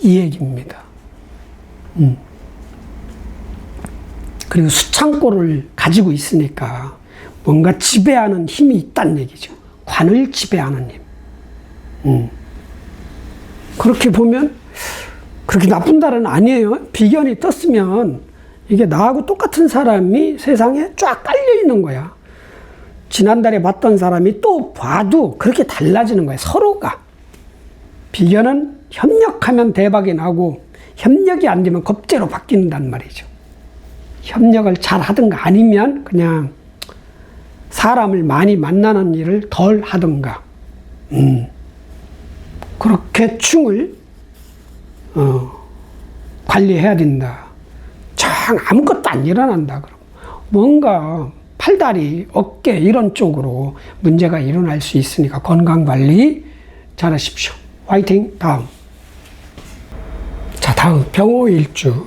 이 얘기입니다. 그리고 수창고를 가지고 있으니까 뭔가 지배하는 힘이 있다는 얘기죠. 관을 지배하는 힘. 그렇게 보면 그렇게 나쁜 달은 아니에요. 비견이 떴으면 이게 나하고 똑같은 사람이 세상에 쫙 깔려 있는 거야. 지난달에 봤던 사람이 또 봐도 그렇게 달라지는 거야. 서로가. 비견은 협력하면 대박이 나고, 협력이 안 되면 겁재로 바뀐단 말이죠. 협력을 잘 하든가, 아니면 그냥 사람을 많이 만나는 일을 덜 하든가. 그렇게 충을 관리해야 된다. 정 아무것도 안 일어난다. 그럼 뭔가 팔다리, 어깨 이런 쪽으로 문제가 일어날 수 있으니까 건강관리 잘 하십시오. 화이팅! 다음. 자, 다음. 병호일주.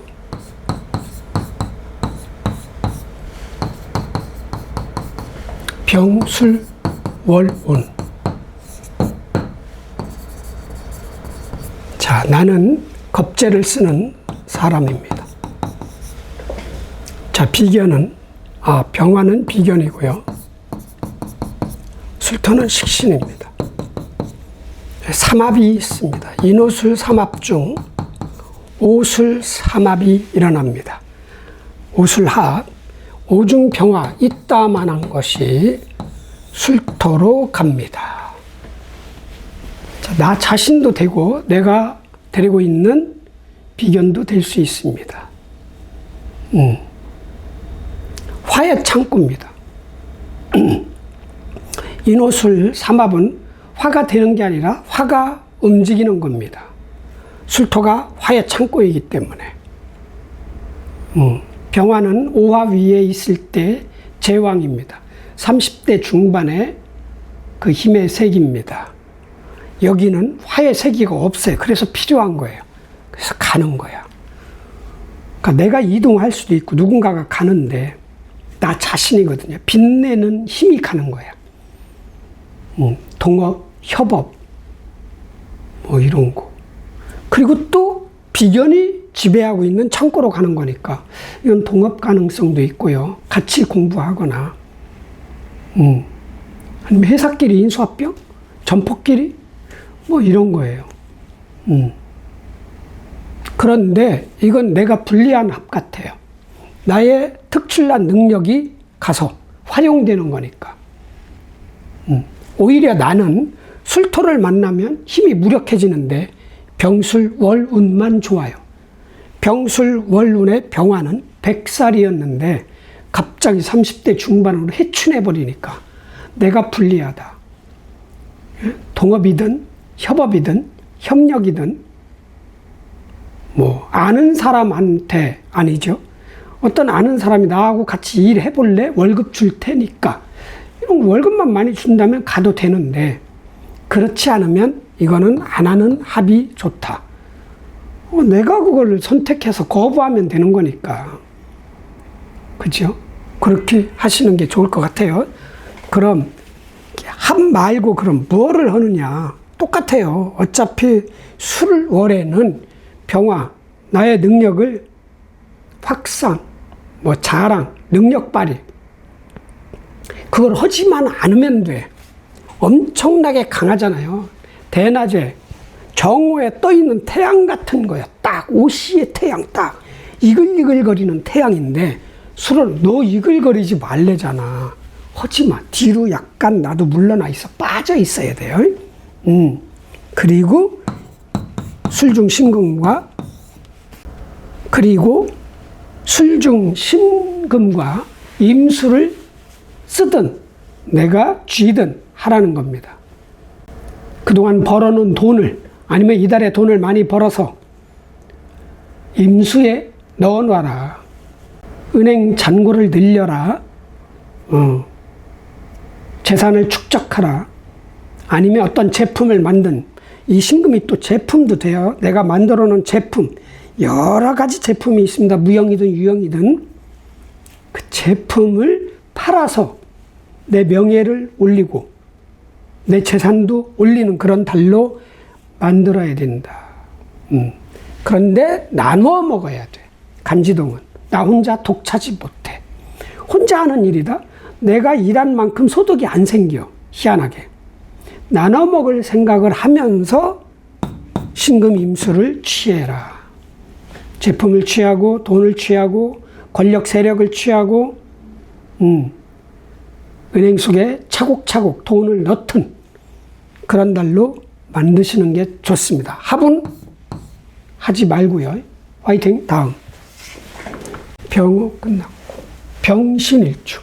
병술월운. 자, 나는 겁재를 쓰는 사람입니다. 자, 비견은, 병화는 비견이고요. 술토는 식신입니다. 삼합이 있습니다. 인오술 삼합 중 오술 삼합이 일어납니다. 오술합, 오중병화 이따만한 것이 술토로 갑니다. 자, 나 자신도 되고 내가 데리고 있는 비견도 될 수 있습니다. 화의 창구입니다. 인오술 삼합은 화가 되는 게 아니라 화가 움직이는 겁니다. 술토가 화의 창고이기 때문에. 병화는 오화 위에 있을 때 제왕입니다. 30대 중반에 그 힘의 세기입니다. 여기는 화의 세기가 없어요. 그래서 필요한 거예요. 그래서 가는 거야. 그러니까 내가 이동할 수도 있고 누군가가 가는데 나 자신이거든요. 빛내는 힘이 가는 거야. 동업, 협업, 뭐 이런 거. 그리고 또 비견이 지배하고 있는 창고로 가는 거니까 이건 동업 가능성도 있고요. 같이 공부하거나, 아니면 회사끼리 인수합병, 점포끼리 뭐 이런 거예요. 그런데 이건 내가 불리한 합 같아요. 나의 특출난 능력이 가서 활용되는 거니까. 오히려 나는 술토를 만나면 힘이 무력해지는데 병술월운만 좋아요. 병술월운의 병화는 100살이었는데 갑자기 30대 중반으로 해춘해버리니까 내가 불리하다. 동업이든 협업이든 협력이든 뭐 아는 사람한테 아니죠. 어떤 아는 사람이 나하고 같이 일해볼래? 월급 줄 테니까. 이런 월급만 많이 준다면 가도 되는데 그렇지 않으면 이거는 안 하는 합이 좋다. 내가 그걸 선택해서 거부하면 되는 거니까. 그죠? 그렇게 하시는 게 좋을 것 같아요. 그럼 합 말고 그럼 뭐를 하느냐? 똑같아요. 어차피 술월에는 병화, 나의 능력을 확산, 뭐 자랑, 능력 발휘 그걸 하지만 않으면 돼. 엄청나게 강하잖아요. 대낮에 정오에 떠있는 태양 같은 거야. 딱 오시의 태양, 딱 이글이글거리는 태양인데 술은 너 이글거리지 말래잖아. 하지마. 뒤로 약간 나도 물러나 있어. 빠져 있어야 돼요. 그리고 술중 신금과 그리고 술중 신금과 임수를 쓰든 내가 쥐든 하라는 겁니다. 그동안 벌어놓은 돈을 아니면 이달에 돈을 많이 벌어서 임수에 넣어놔라. 은행 잔고를 늘려라. 재산을 축적하라. 아니면 어떤 제품을 만든 이 신금이 또 제품도 돼요. 내가 만들어 놓은 제품 여러 가지 제품이 있습니다. 무형이든 유형이든 그 제품을 팔아서 내 명예를 올리고 내 재산도 올리는 그런 달로 만들어야 된다. 그런데 나누어 먹어야 돼. 간지동은 나 혼자 독차지 못해. 혼자 하는 일이다. 내가 일한 만큼 소득이 안 생겨. 희한하게 나눠 먹을 생각을 하면서 신금 임수를 취해라. 제품을 취하고 돈을 취하고 권력 세력을 취하고 은행 속에 차곡차곡 돈을 넣든 그런 달로 만드시는 게 좋습니다. 합은 하지 말고요. 화이팅. 다음 병호 끝났고 병신일주.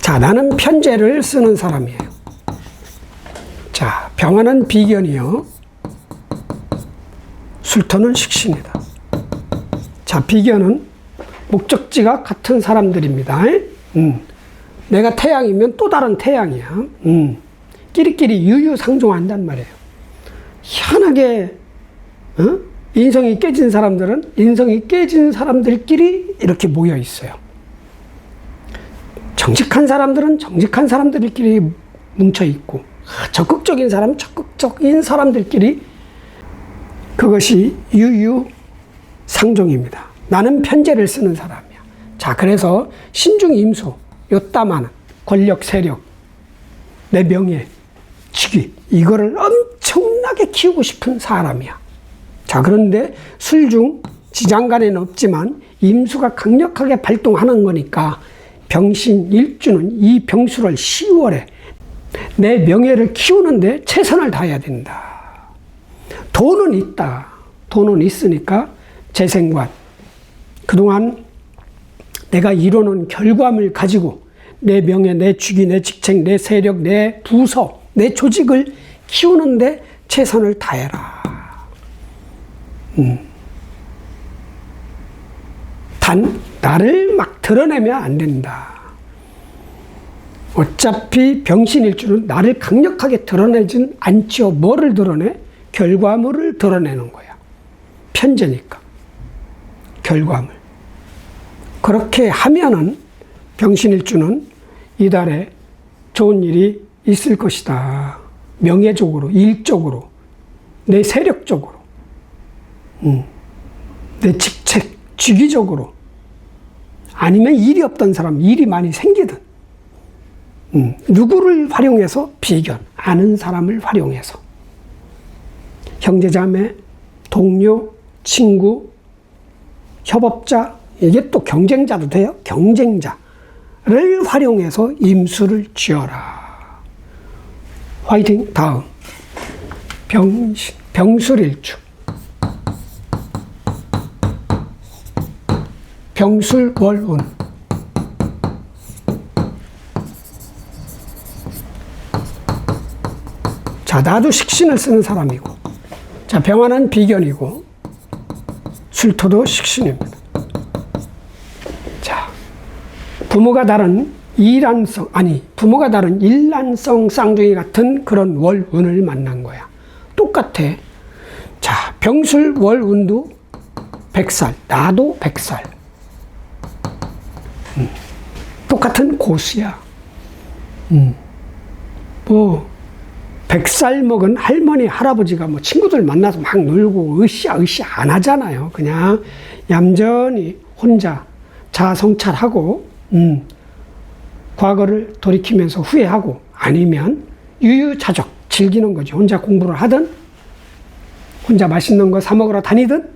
자, 나는 편제를 쓰는 사람이에요. 자, 병화는 비견이요. 술토는 식신이다. 자, 비견은 목적지가 같은 사람들입니다. 내가 태양이면 또 다른 태양이야. 끼리끼리 유유상종한단 말이에요. 희한하게 인성이 깨진 사람들은 인성이 깨진 사람들끼리 이렇게 모여 있어요. 정직한 사람들은 정직한 사람들끼리 뭉쳐 있고 적극적인 사람은 적극적인 사람들끼리 그것이 상종입니다. 나는 편제를 쓰는 사람이야. 자, 그래서 신중 임수, 요따마는 권력, 세력, 내 명예, 직위, 이거를 엄청나게 키우고 싶은 사람이야. 자, 그런데 술중 지장간에는 없지만 임수가 강력하게 발동하는 거니까 병신일주는 이 병수를 10월에 내 명예를 키우는데 최선을 다해야 된다. 돈은 있다. 돈은 있으니까 재생관, 그동안 내가 이뤄놓은 결과물을 가지고 내 명예, 내 직위, 내 직책, 내 세력, 내 부서, 내 조직을 키우는데 최선을 다해라. 단 나를 막 드러내면 안 된다. 어차피 병신일주는 나를 강력하게 드러내진 않죠. 뭐를 드러내? 결과물을 드러내는 거야. 편제니까. 결과물. 그렇게 하면은 병신일주는 이달에 좋은 일이 있을 것이다. 명예적으로, 일적으로, 내 세력적으로, 내 직책, 직위적으로, 아니면 일이 없던 사람, 일이 많이 생기든, 누구를 활용해서? 비견, 아는 사람을 활용해서. 형제자매, 동료, 친구, 협업자, 이게 또 경쟁자도 돼요. 경쟁자를 활용해서 임수를 쥐어라. 화이팅. 다음 병술일주. 병술월운. 자, 나도 식신을 쓰는 사람이고, 자, 병화는 비견이고, 술토도 식신입니다. 자, 부모가 다른 부모가 다른 일란성 쌍둥이 같은 그런 월운을 만난 거야. 똑같아. 자, 병술월운도 100살, 나도 100살. 똑같은 고수야. 100살 먹은 할머니, 할아버지가 뭐 친구들 만나서 막 놀고 으쌰 안 하잖아요. 그냥 얌전히 혼자 자아성찰하고, 과거를 돌이키면서 후회하고, 아니면 유유자적 즐기는 거지. 혼자 공부를 하든, 혼자 맛있는 거 사 먹으러 다니든,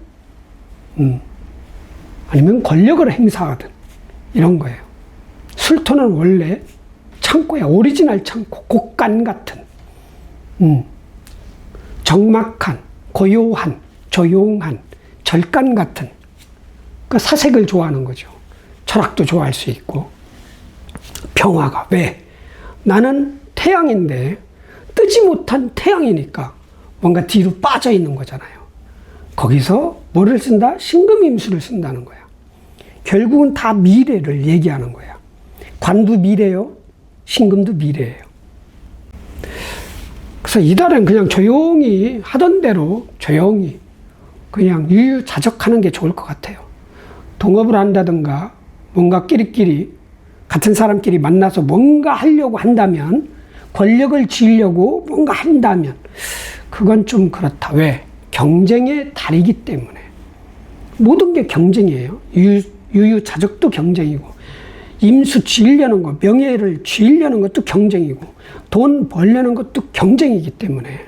아니면 권력을 행사하든, 이런 거예요. 술토는 원래 창고야. 오리지널 창고. 곡간 같은. 적막한, 고요한, 조용한, 절간 같은. 그러니까 사색을 좋아하는 거죠. 철학도 좋아할 수 있고. 평화가. 왜? 나는 태양인데 뜨지 못한 태양이니까 뭔가 뒤로 빠져 있는 거잖아요. 거기서 뭐를 쓴다? 신금임수를 쓴다는 거야. 결국은 다 미래를 얘기하는 거야. 관도 미래요. 신금도 미래예요. 그래서 이달은 그냥 조용히 하던 대로 조용히 그냥 유유자적하는 게 좋을 것 같아요. 동업을 한다든가 뭔가 끼리끼리 같은 사람끼리 만나서 뭔가 하려고 한다면, 권력을 쥐려고 뭔가 한다면 그건 좀 그렇다. 왜? 경쟁의 달이기 때문에. 모든 게 경쟁이에요. 유유자적도 경쟁이고, 임수 쥐려는 거, 명예를 쥐려는 것도 경쟁이고, 돈 벌려는 것도 경쟁이기 때문에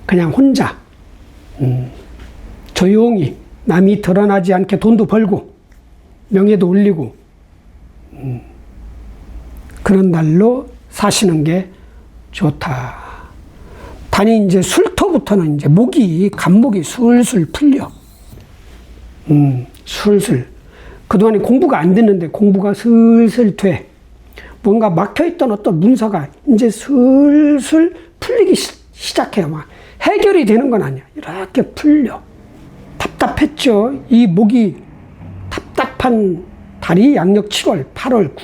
그냥 혼자 조용히 남이 드러나지 않게 돈도 벌고 명예도 올리고 그런 날로 사시는 게 좋다. 단이 이제 술토부터는 이제 간목이 술술 풀려. 술술. 그동안에 공부가 안 됐는데 공부가 슬슬 돼. 뭔가 막혀있던 어떤 문서가 이제 슬슬 풀리기 시작해요. 막 해결이 되는 건 아니야. 이렇게 풀려. 답답했죠. 이 목이 답답한 달이 양력 7월, 8월,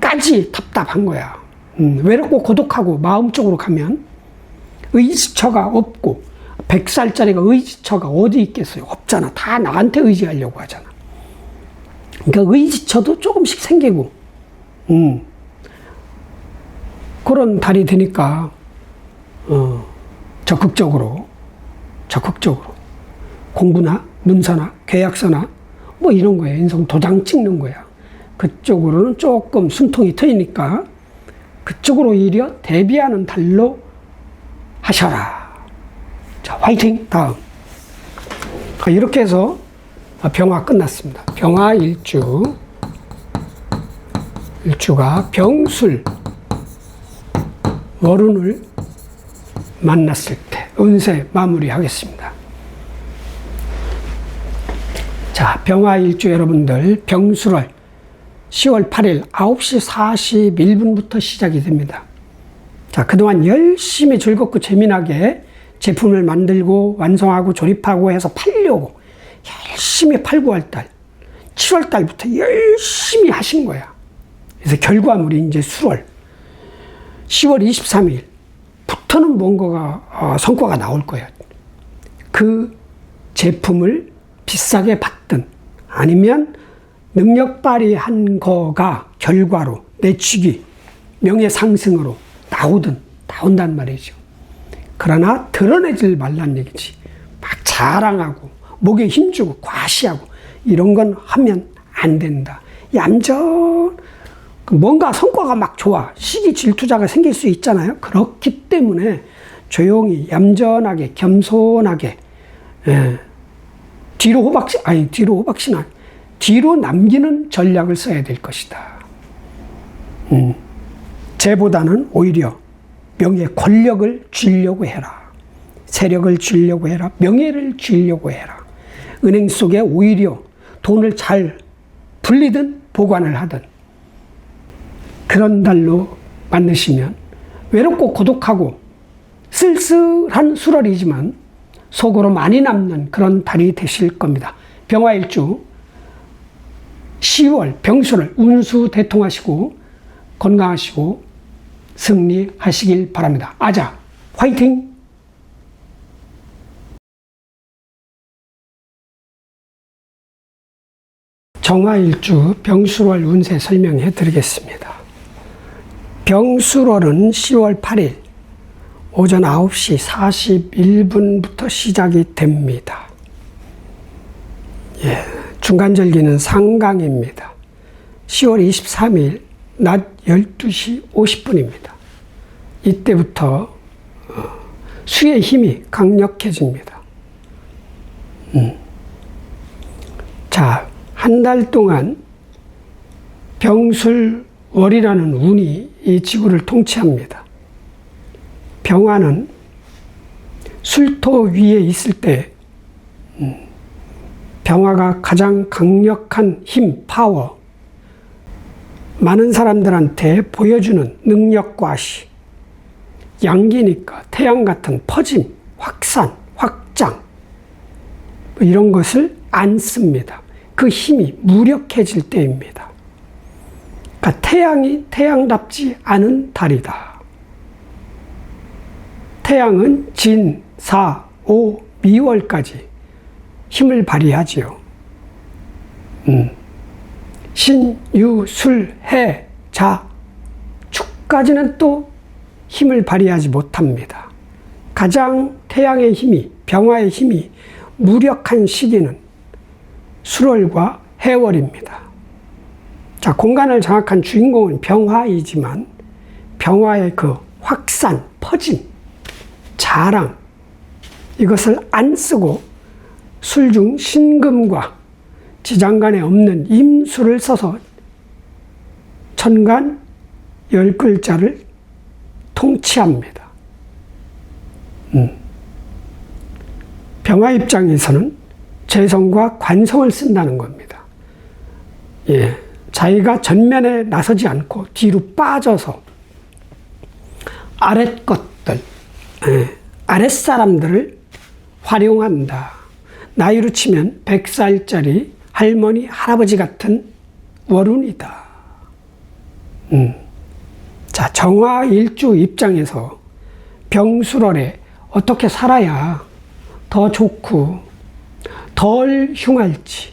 9월까지 답답한 거야. 외롭고 고독하고 마음적으로 가면 의지처가 없고, 100살짜리가 의지처가 어디 있겠어요? 없잖아. 다 나한테 의지하려고 하잖아. 그러니까 의지처도 조금씩 생기고, 그런 달이 되니까 적극적으로 공부나 문서나 계약서나 뭐 이런 거예요. 인성 도장 찍는 거야. 그쪽으로는 조금 숨통이 트이니까 그쪽으로 오히려 대비하는 달로 하셔라. 자, 화이팅! 다음. 이렇게 해서 병화 끝났습니다. 병화 일주가 병술, 월운을 만났을 때 운세 마무리하겠습니다. 자, 병화 일주 여러분들 병술월 10월 8일 9시 41분부터 시작이 됩니다. 자, 그동안 열심히 즐겁고 재미나게 제품을 만들고 완성하고 조립하고 해서 팔려고 열심히 팔고 할 달, 7월 달부터 열심히 하신 거야. 그래서 결과물이 이제 수월 10월 23일부터는 뭔가가 성과가 나올 거예요. 그 제품을 비싸게 받든 아니면 능력 발휘한 거가 결과로 내취기, 명예상승으로 나온단 말이죠. 그러나 드러내질 말란 얘기지. 막 자랑하고 목에 힘주고 과시하고 이런 건 하면 안 된다. 얌전 뭔가 성과가 막 좋아. 시기 질투자가 생길 수 있잖아요. 그렇기 때문에 조용히 얌전하게 겸손하게 뒤로 남기는 전략을 써야 될 것이다. 쟤보다는 오히려 명예, 권력을 쥐려고 해라. 세력을 쥐려고 해라. 명예를 쥐려고 해라. 은행 속에 오히려 돈을 잘 불리든 보관을 하든 그런 달로 만드시면 외롭고 고독하고 쓸쓸한 수월이지만 속으로 많이 남는 그런 달이 되실 겁니다. 병화일주 10월 병술을 운수대통하시고 건강하시고 승리하시길 바랍니다. 아자, 화이팅! 정화일주 병술월 운세 설명해 드리겠습니다. 병술월은 10월 8일 오전 9시 41분부터 시작이 됩니다. 중간절기는 상강입니다. 10월 23일 낮 12시 50분입니다. 이때부터 수의 힘이 강력해집니다. 자, 한 달 동안 병술월이라는 운이 이 지구를 통치합니다. 병화는 술토 위에 있을 때 병화가 가장 강력한 힘, 파워, 많은 사람들한테 보여주는 능력과 시, 양기니까 태양 같은 퍼짐, 확산, 확장 이런 것을 안 씁니다. 그 힘이 무력해질 때입니다. 그러니까 태양이 태양답지 않은 달이다. 태양은 진, 사, 오, 미월까지 힘을 발휘하지요. 신, 유, 술, 해, 자, 축까지는 또 힘을 발휘하지 못합니다. 가장 태양의 힘이, 병화의 힘이 무력한 시기는 수월과 해월입니다. 자, 공간을 장악한 주인공은 병화이지만 병화의 그 확산, 퍼짐, 자랑 이것을 안 쓰고 술중 신금과 지장간에 없는 임수를 써서 천간 10글자를 통치합니다. 병화 입장에서는 재성과 관성을 쓴다는 겁니다. 자기가 전면에 나서지 않고 뒤로 빠져서 아랫것들, 아랫사람들을 활용한다. 나이로 치면 100살짜리 할머니, 할아버지 같은 월운이다. 자, 정화일주 입장에서 병술월에 어떻게 살아야 더 좋고 덜 흉할지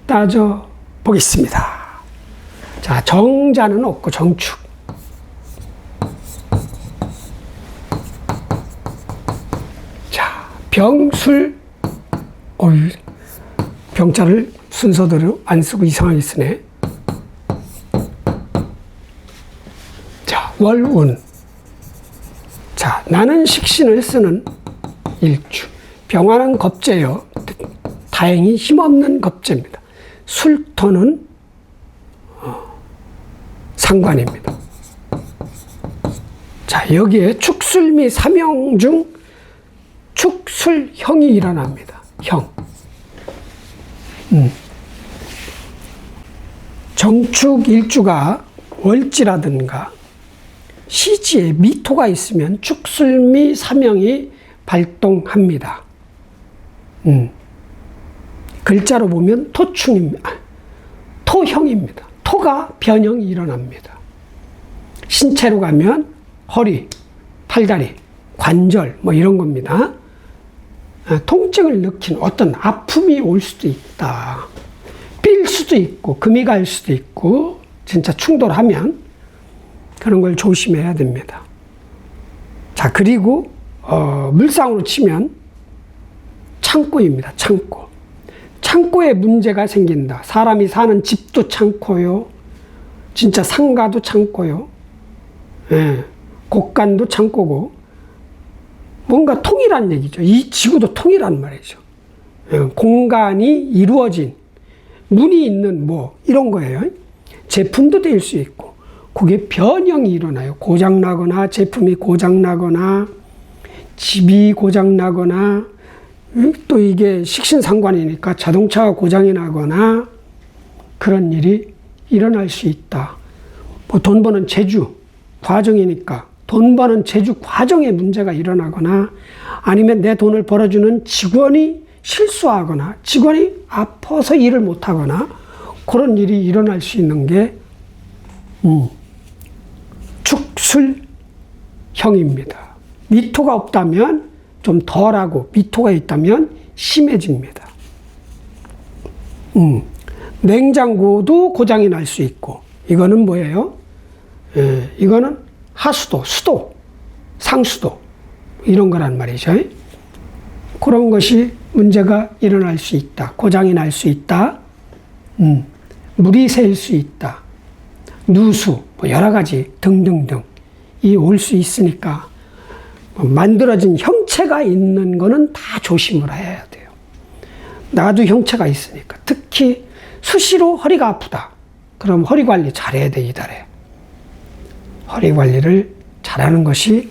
따져보겠습니다. 자, 정자는 없고 정축. 자, 병술 어이, 병자를 순서대로 안 쓰고 이상하게 쓰네. 자, 월운. 자, 나는 식신을 쓰는 일주. 병화는 겁재요. 다행히 힘없는 겁재입니다. 술토는 상관입니다. 자, 여기에 축술미 삼형 중 축술형이 일어납니다. 형. 정축 일주가 월지라든가 시지에 미토가 있으면 축술미 삼형이 발동합니다. 글자로 보면 토충입니다. 토형입니다. 토가 변형이 일어납니다. 신체로 가면 허리, 팔다리, 관절 뭐 이런 겁니다. 통증을 느낀 어떤 아픔이 올 수도 있다. 삘 수도 있고 금이 갈 수도 있고 진짜 충돌하면 그런 걸 조심해야 됩니다. 자, 그리고 물상으로 치면 창고입니다. 창고. 창고에 문제가 생긴다. 사람이 사는 집도 창고요. 진짜 상가도 창고요. 예, 곳간도 창고고 뭔가 통일한 얘기죠. 이 지구도 통일한 말이죠. 예, 공간이 이루어진 문이 있는 뭐 이런 거예요. 제품도 될 수 있고 그게 변형이 일어나요. 고장나거나 제품이 고장나거나 집이 고장나거나 또 이게 식신상관이니까 자동차가 고장이 나거나 그런 일이 일어날 수 있다. 뭐 돈 버는 재주 과정이니까 돈 버는 재주 과정에 문제가 일어나거나 아니면 내 돈을 벌어주는 직원이 실수하거나 직원이 아파서 일을 못하거나 그런 일이 일어날 수 있는 게 축술형입니다. 미토가 없다면 좀 덜하고 미토가 있다면 심해집니다. 냉장고도 고장이 날 수 있고 이거는 뭐예요? 이거는 하수도, 수도, 상수도 이런 거란 말이죠. 그런 것이 문제가 일어날 수 있다. 고장이 날 수 있다. 물이 새일 수 있다. 누수, 뭐 여러 가지 등등등 이 올 수 있으니까 만들어진 형체가 있는 거는 다 조심을 해야 돼요. 나도 형체가 있으니까. 특히 수시로 허리가 아프다. 그럼 허리 관리 잘해야 돼, 이달에. 허리 관리를 잘하는 것이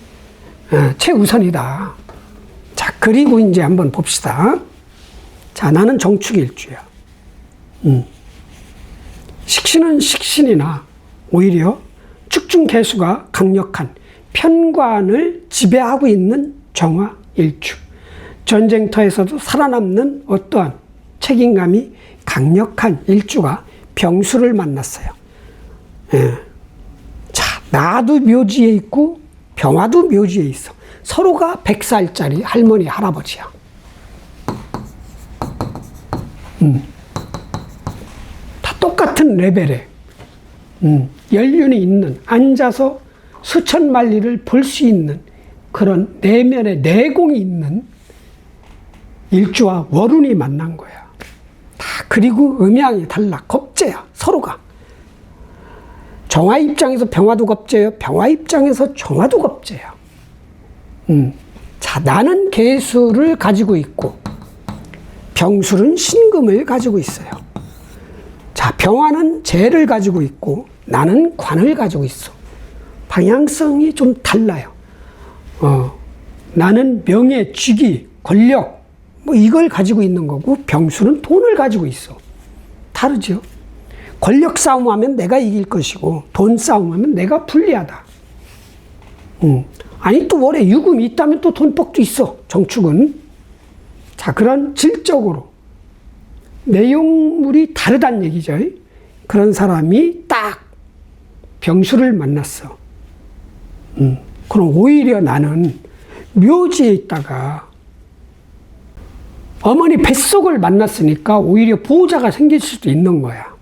최우선이다. 자, 그리고 이제 한번 봅시다. 자, 나는 정축일주야. 식신은 식신이나 오히려 축중개수가 강력한 편관을 지배하고 있는 정화일주. 전쟁터에서도 살아남는 어떠한 책임감이 강력한 일주가 병수를 만났어요. 자, 나도 묘지에 있고 병화도 묘지에 있어. 서로가 100살짜리 할머니, 할아버지야. 다 똑같은 레벨에 연륜이 있는, 앉아서 수천 만리를 볼 수 있는 그런 내면에 내공이 있는 일주와 월운이 만난 거야. 다 그리고 음양이 달라. 겁재야, 서로가. 정화 입장에서 병화도 겁재요. 병화 입장에서 정화도 겁재야. 자, 나는 계수를 가지고 있고 병술은 신금을 가지고 있어요. 자, 병화는 재를 가지고 있고 나는 관을 가지고 있어. 방향성이 좀 달라요. 나는 명예, 직위, 권력 뭐 이걸 가지고 있는 거고 병술은 돈을 가지고 있어. 다르죠. 권력 싸움하면 내가 이길 것이고 돈 싸움하면 내가 불리하다. 아니 또 월에 유금이 있다면 또 돈복도 있어. 정축은. 자, 그런 질적으로 내용물이 다르다는 얘기죠. 그런 사람이 딱 병수를 만났어. 그럼 오히려 나는 묘지에 있다가 어머니 뱃속을 만났으니까 오히려 보호자가 생길 수도 있는 거야.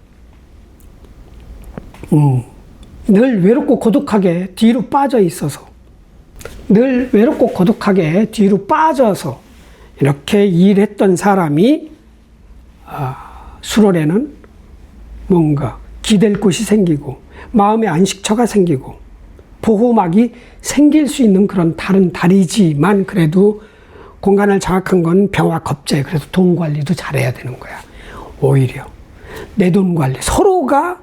늘 외롭고 고독하게 뒤로 빠져 있어서 늘 외롭고 고독하게 뒤로 빠져서 이렇게 일했던 사람이 수월에는 뭔가 기댈 곳이 생기고 마음의 안식처가 생기고 보호막이 생길 수 있는 그런 다른 다리지만 그래도 공간을 장악한 건 병화 겁재. 그래서 돈 관리도 잘해야 되는 거야. 오히려 내 돈 관리. 서로가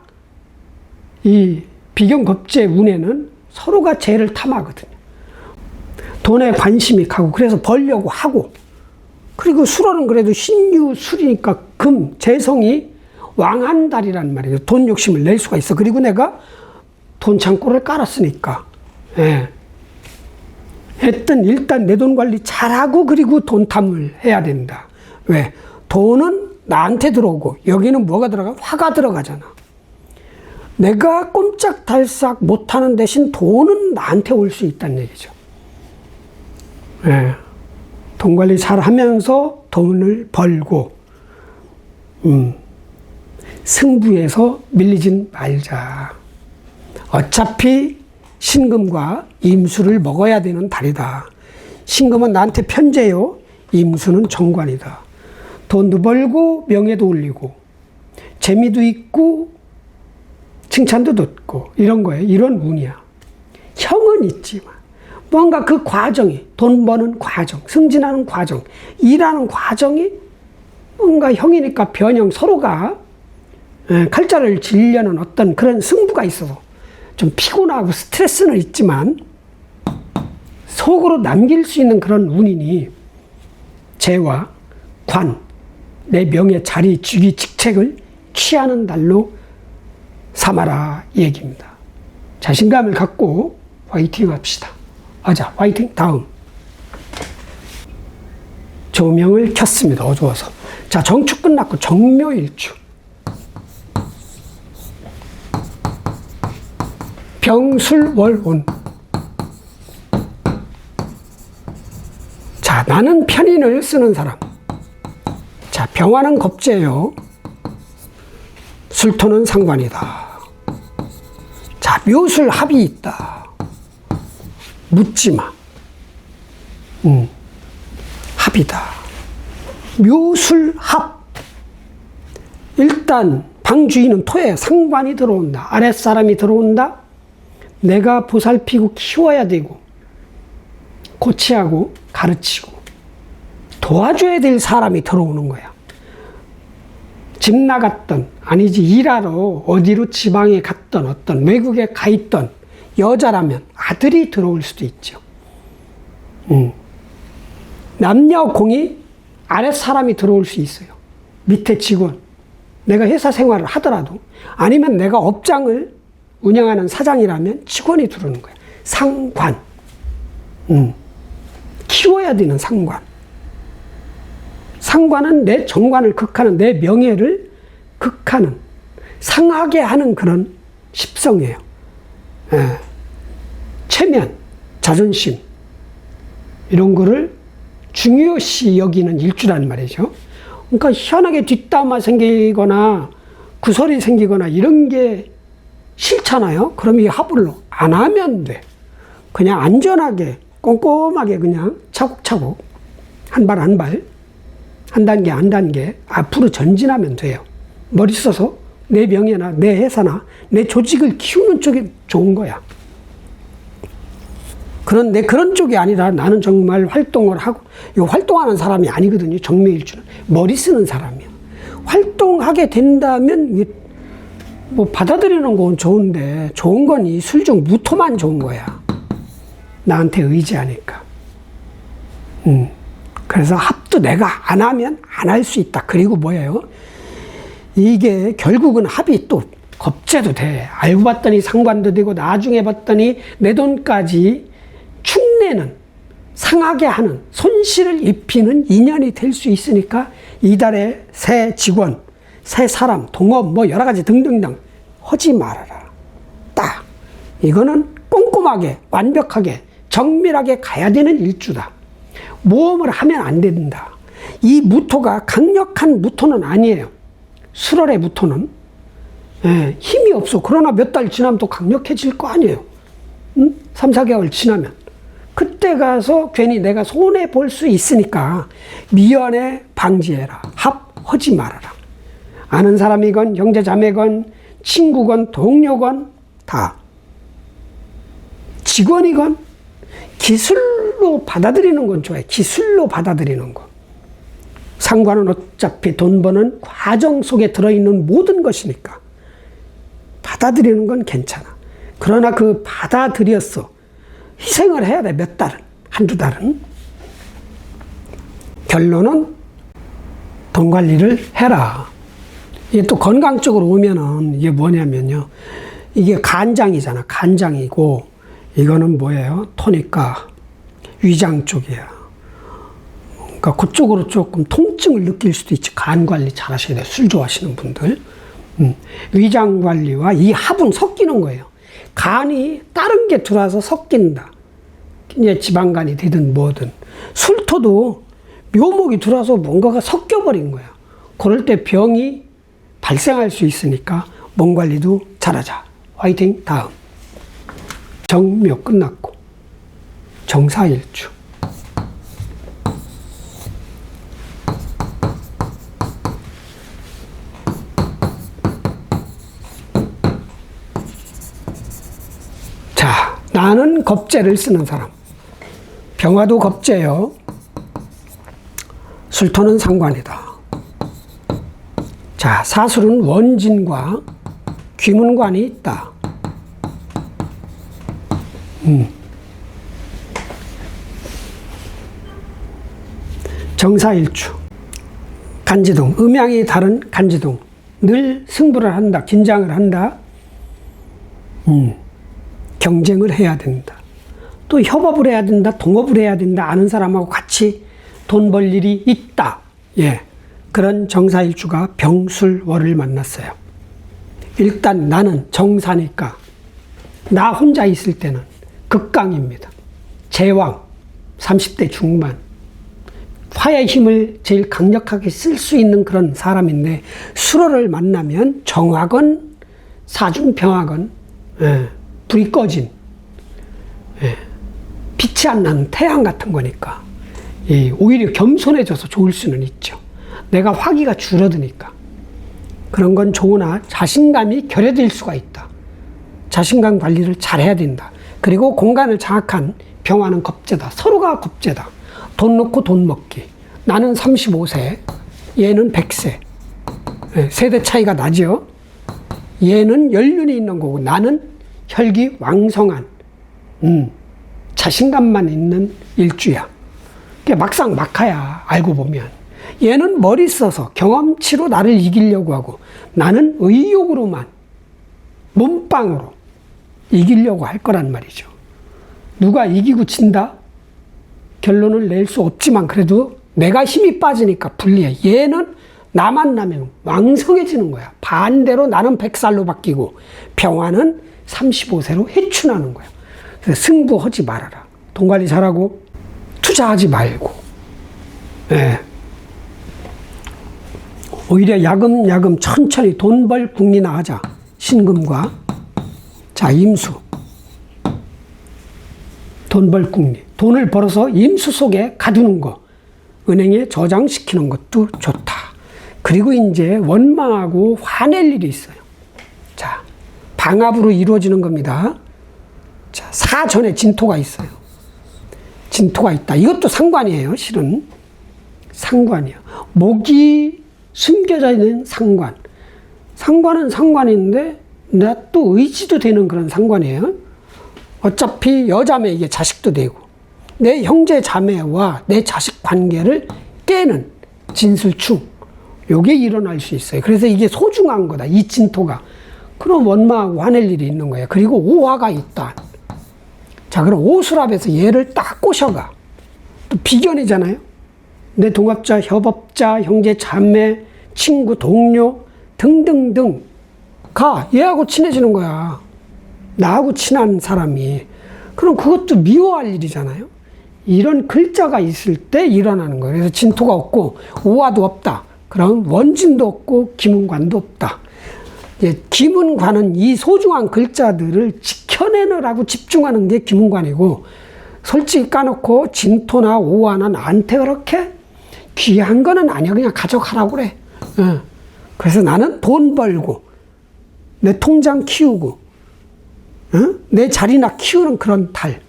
이 비경 겁재 운에는 서로가 죄를 탐하거든요. 돈에 관심이 가고 그래서 벌려고 하고 그리고 수월은 그래도 신유술이니까 금, 재성이 왕한달이란 말이에요. 돈 욕심을 낼 수가 있어. 그리고 내가 돈 창고를 깔았으니까. 예. 했던 일단 내 돈 관리 잘하고 그리고 돈 탐을 해야 된다. 왜? 돈은 나한테 들어오고 여기는 뭐가 들어가? 화가 들어가잖아. 내가 꼼짝달싹 못하는 대신 돈은 나한테 올 수 있다는 얘기죠. 예. 돈 관리 잘 하면서 돈을 벌고 승부에서 밀리진 말자. 어차피 신금과 임수를 먹어야 되는 달이다. 신금은 나한테 편재요. 임수는 정관이다. 돈도 벌고 명예도 올리고 재미도 있고 칭찬도 듣고 이런 거예요. 이런 운이야. 형은 있지만 뭔가 그 과정이 돈 버는 과정, 승진하는 과정, 일하는 과정이 뭔가 형이니까 변형 서로가 칼자를 지려는 어떤 그런 승부가 있어서 좀 피곤하고 스트레스는 있지만 속으로 남길 수 있는 그런 운이니 재와 관, 내 명예, 자리, 직위, 직책을 취하는 달로 삼아라 얘기입니다. 자신감을 갖고 화이팅 합시다. 자, 화이팅. 다음. 조명을 켰습니다. 어두워서. 자, 정축 끝났고 정묘일주. 병술월운. 자, 나는 편인을 쓰는 사람. 자, 병화는 겁재요. 술토는 상관이다. 자, 묘술 합이 있다. 묻지마. 합이다. 묘술 합. 일단 방주인은 토에 상관이 들어온다. 아랫사람이 들어온다. 내가 보살피고 키워야 되고 고치하고 가르치고 도와줘야 될 사람이 들어오는 거야. 집 나갔던 아니지 일하러 어디로 지방에 갔던 어떤 외국에 가 있던 여자라면 아들이 들어올 수도 있죠. 남녀 공이 아랫사람이 들어올 수 있어요. 밑에 직원. 내가 회사 생활을 하더라도 아니면 내가 업장을 운영하는 사장이라면 직원이 들어오는 거야. 상관. 키워야 되는 상관. 상관은 내 정관을 극하는, 내 명예를 극하는, 상하게 하는 그런 십성이에요. 예. 체면, 자존심, 이런 거를 중요시 여기는 일주라는 말이죠. 그러니까 희한하게 뒷담화 생기거나 구설이 생기거나 이런 게 싫잖아요. 그럼 이 합을로 안 하면 돼. 그냥 안전하게 꼼꼼하게 그냥 차곡차곡 한 발 한 발, 한 단계 한 단계 앞으로 전진하면 돼요. 머리 써서 내 명예나 내 회사나 내 조직을 키우는 쪽이 좋은 거야. 그런데 그런 쪽이 아니라 나는 정말 활동을 하고, 이거 활동하는 사람이 아니거든요. 정묘일주는 머리 쓰는 사람이야. 활동하게 된다면 뭐 받아들이는 건 좋은데, 좋은 건 이 술중 무토만 좋은 거야. 나한테 의지하니까. 그래서 합도 내가 안 하면 안 할 수 있다. 그리고 뭐예요? 이게 결국은 합이 또 겁재도 돼. 알고 봤더니 상관도 되고 나중에 봤더니 내 돈까지 축내는, 상하게 하는, 손실을 입히는 인연이 될 수 있으니까 이달에 새 직원, 새 사람, 동업 뭐 여러 가지 등등등 하지 말아라. 딱 이거는 꼼꼼하게 완벽하게 정밀하게 가야 되는 일주다. 모험을 하면 안 된다. 이 무토가 강력한 무토는 아니에요. 수월의 무토는 힘이 없어. 그러나 몇 달 지나면 또 강력해질 거 아니에요. 3, 4개월 지나면. 그때 가서 괜히 내가 손해 볼 수 있으니까 미연에 방지해라. 합하지 말아라. 아는 사람이건 형제 자매건 친구건 동료건 다 직원이건 기술로 받아들이는 건 좋아요. 기술로 받아들이는 거. 상관은 어차피 돈 버는 과정 속에 들어있는 모든 것이니까 받아들이는 건 괜찮아. 그러나 그 받아들였어. 희생을 해야 돼. 몇 달은. 한두 달은. 결론은 돈 관리를 해라. 이게 또 건강 쪽으로 오면은 이게 뭐냐면요. 이게 간장이잖아. 간장이고 이거는 뭐예요? 토니까 위장 쪽이야. 그러니까 그쪽으로 조금 통증을 느낄 수도 있지. 간 관리 잘 하셔야 돼요. 술 좋아하시는 분들. 위장 관리와 이 합은 섞이는 거예요. 간이 다른 게 들어와서 섞인다. 이제 지방간이 되든 뭐든. 술토도 묘목이 들어와서 뭔가가 섞여버린 거야. 그럴 때 병이 발생할 수 있으니까 몸 관리도 잘하자. 화이팅. 다음. 정묘 끝났고 정사일주. 자, 나는 겁재를 쓰는 사람. 병화도 겁재요. 술토는 상관이다. 자, 사술은 원진과 귀문관이 있다. 정사일주. 간지동. 음양이 다른 간지동. 늘 승부를 한다. 긴장을 한다. 경쟁을 해야 된다. 또 협업을 해야 된다. 동업을 해야 된다. 아는 사람하고 같이 돈 벌 일이 있다. 예. 그런 정사일주가 병술월을 만났어요. 일단 나는 정사니까 나 혼자 있을 때는 극강입니다. 제왕, 30대 중반. 화의 힘을 제일 강력하게 쓸 수 있는 그런 사람인데 수로를 만나면 정화건 사중병화건 불이 꺼진 빛이 안 나는 태양 같은 거니까 오히려 겸손해져서 좋을 수는 있죠. 내가 화기가 줄어드니까. 그런 건 좋으나 자신감이 결여될 수가 있다. 자신감 관리를 잘해야 된다. 그리고 공간을 장악한 병화는 겁재다. 서로가 겁재다. 돈 넣고 돈 먹기. 나는 35세, 얘는 100세. 세대 차이가 나죠. 얘는 연륜이 있는 거고 나는 혈기 왕성한 자신감만 있는 일주야. 막상 막하야 알고 보면. 얘는 머리 써서 경험치로 나를 이기려고 하고 나는 의욕으로만 몸빵으로 이기려고 할 거란 말이죠. 누가 이기고 진다? 결론을 낼 수 없지만 그래도 내가 힘이 빠지니까 불리해. 얘는 나만 나면 왕성해지는 거야. 반대로 나는 100살로 바뀌고 병화는 35세로 해춘하는 거야. 그래서 승부하지 말아라. 돈 관리 잘하고 투자하지 말고. 예. 오히려 야금야금 천천히 돈 벌 궁리나 하자. 신금과 자 임수. 돈 벌 궁리. 돈을 벌어서 임수 속에 가두는 거. 은행에 저장시키는 것도 좋다. 그리고 이제 원망하고 화낼 일이 있어요. 자, 방합으로 이루어지는 겁니다. 자, 사전에 진토가 있어요. 진토가 있다. 이것도 상관이에요, 실은. 상관이야. 목이 숨겨져 있는 상관. 상관은 상관인데, 나 또 의지도 되는 그런 상관이에요. 어차피 여자매에게 자식도 되고, 내 형제 자매와 내 자식 관계를 깨는 진술충. 요게 일어날 수 있어요. 그래서 이게 소중한 거다. 이 진토가. 그럼 원망하고 화낼 일이 있는 거예요. 그리고 오화가 있다. 자, 그럼 오수랍에서 얘를 딱 꼬셔가. 또 비견이잖아요. 내 동업자, 협업자, 형제, 자매, 친구, 동료 등등등 가. 얘하고 친해지는 거야. 나하고 친한 사람이. 그럼 그것도 미워할 일이잖아요. 이런 글자가 있을 때 일어나는 거예요. 그래서 진토가 없고 오화도 없다. 그럼 원진도 없고 기문관도 없다. 기문관은 이 소중한 글자들을 지켜내느라고 집중하는 게 기문관이고 솔직히 까놓고 진토나 오화나 나한테 그렇게 귀한 거는 아니야. 그냥 가져가라고 그래. 그래서 나는 돈 벌고 내 통장 키우고 내 자리나 키우는 그런 달.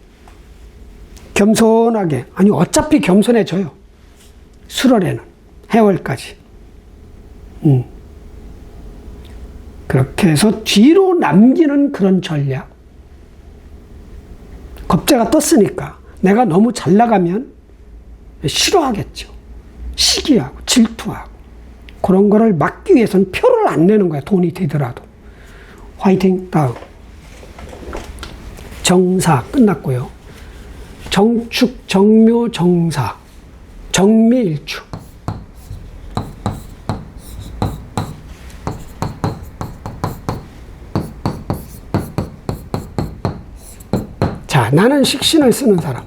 겸손하게. 아니 어차피 겸손해져요. 수월에는 해월까지. 그렇게 해서 뒤로 남기는 그런 전략. 겁재가 떴으니까 내가 너무 잘 나가면 싫어하겠죠. 시기하고 질투하고 그런 거를 막기 위해서는 표를 안 내는 거야. 돈이 되더라도. 화이팅. 다음. 정사 끝났고요. 정축, 정묘, 정사, 정미일주. 자, 나는 식신을 쓰는 사람.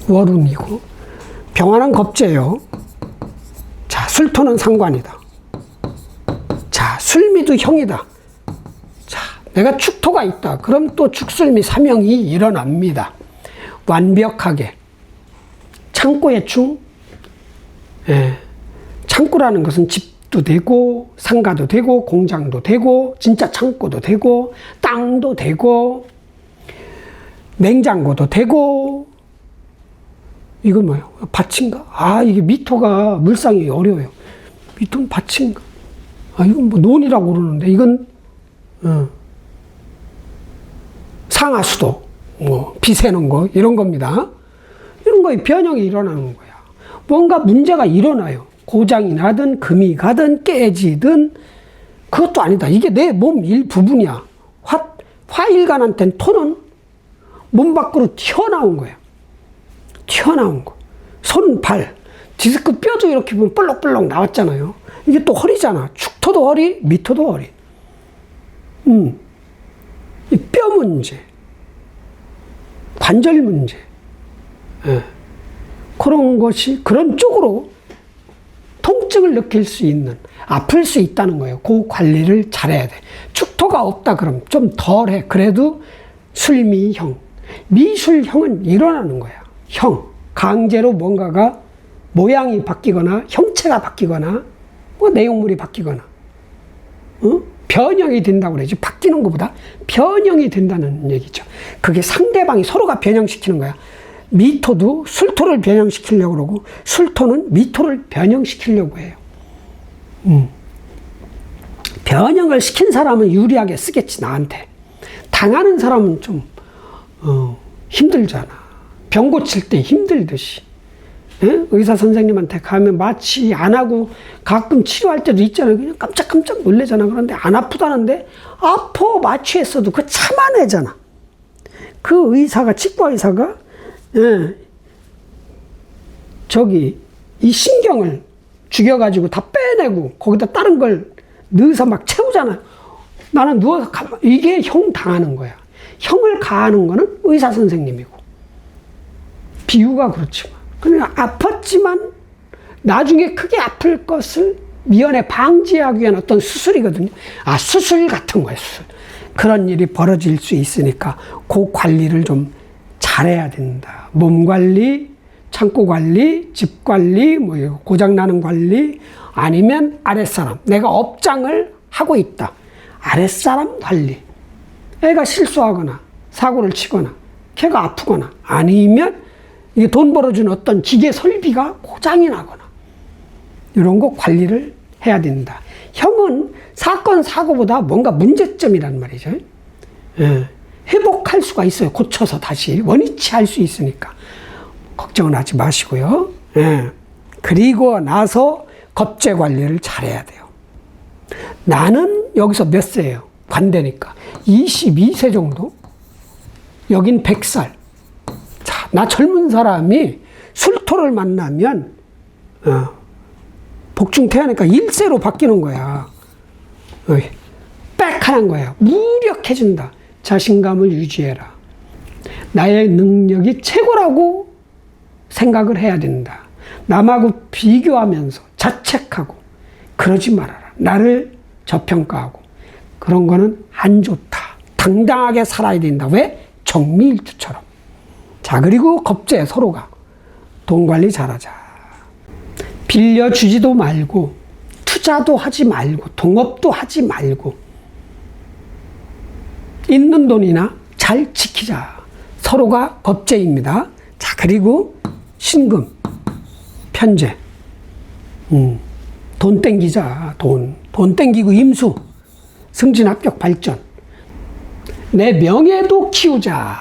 월운이고 병화는 겁재요. 자, 술토는 상관이다. 자, 술미도 형이다. 자, 내가 축토가 있다. 그럼 또 축술미 삼형이 일어납니다. 완벽하게. 창고의 충. 창고라는 것은 집도 되고 상가도 되고 공장도 되고 진짜 창고도 되고 땅도 되고 냉장고도 되고. 이건 뭐예요? 밭인가? 아, 이게 미토가 물상이 어려워요. 미토는 밭인가? 아, 이건 뭐 논이라고 그러는데 이건 상하수도, 뭐 비세는 거 이런 겁니다. 이런 거에 변형이 일어나는 거야. 뭔가 문제가 일어나요. 고장이 나든 금이 가든 깨지든 그것도 아니다. 이게 내 몸 일부분이야. 화일간한테는 토는 몸 밖으로 튀어나온 거야. 튀어나온 거. 손, 발, 디스크 뼈도 이렇게 보면 볼록볼록 나왔잖아요. 이게 또 허리잖아. 축토도 허리, 미토도 허리. 이 뼈 문제, 관절 문제. 그런 것이 그런 쪽으로 통증을 느낄 수 있는, 아플 수 있다는 거예요. 그 관리를 잘해야 돼. 축토가 없다 그럼 좀 덜해. 그래도 술미형, 미술형은 일어나는 거야. 형, 강제로 뭔가가 모양이 바뀌거나 형체가 바뀌거나 뭐 내용물이 바뀌거나 변형이 된다고 그러지. 바뀌는 것보다 변형이 된다는 얘기죠. 그게 상대방이 서로가 변형시키는 거야. 미토도 술토를 변형시키려고 그러고 술토는 미토를 변형시키려고 해요. 변형을 시킨 사람은 유리하게 쓰겠지, 나한테. 당하는 사람은 좀 힘들잖아. 병 고칠 때 힘들듯이. 의사 선생님한테 가면 마취 안 하고 가끔 치료할 때도 있잖아요. 그냥 깜짝깜짝 놀래잖아. 그런데 안 아프다는데 아파 마취했어도 그거 참아내잖아. 그 의사가, 치과 의사가 저기 이 신경을 죽여가지고 다 빼내고 거기다 다른 걸 넣어서 막 채우잖아요. 나는 누워서 이게 형 당하는 거야. 형을 가하는 거는 의사 선생님이고. 비유가 그렇지만. 그냥 아팠지만 나중에 크게 아플 것을 미연에 방지하기 위한 어떤 수술이거든요. 아, 수술 같은 거예요, 수술. 그런 일이 벌어질 수 있으니까 그 관리를 좀 잘해야 된다. 몸 관리, 창고 관리, 집 관리, 뭐 고장나는 관리, 아니면 아랫사람. 내가 업장을 하고 있다. 아랫사람 관리. 애가 실수하거나 사고를 치거나 걔가 아프거나 아니면 이게 돈 벌어주는 어떤 기계 설비가 고장이 나거나 이런 거 관리를 해야 된다. 형은 사건 사고보다 뭔가 문제점이란 말이죠. 회복할 수가 있어요. 고쳐서 다시 원위치 할 수 있으니까 걱정은 하지 마시고요. 그리고 나서 겁재 관리를 잘해야 돼요. 나는 여기서 몇 세예요? 관대니까 22세 정도? 여긴 100살. 자, 나 젊은 사람이 술토를 만나면 복중태하니까 1세로 바뀌는 거야. 빽하는 거야. 무력해진다. 자신감을 유지해라. 나의 능력이 최고라고 생각을 해야 된다. 남하고 비교하면서 자책하고 그러지 말아라. 나를 저평가하고 그런 거는 안 좋다. 당당하게 살아야 된다. 왜? 정미일주처럼. 자, 그리고 겁제 서로가 돈 관리 잘하자. 빌려주지도 말고 투자도 하지 말고 동업도 하지 말고 있는 돈이나 잘 지키자. 서로가 겁제입니다. 자, 그리고 신금, 편제. 돈 땡기자. 돈 땡기고 임수, 승진 합격 발전. 내 명예도 키우자.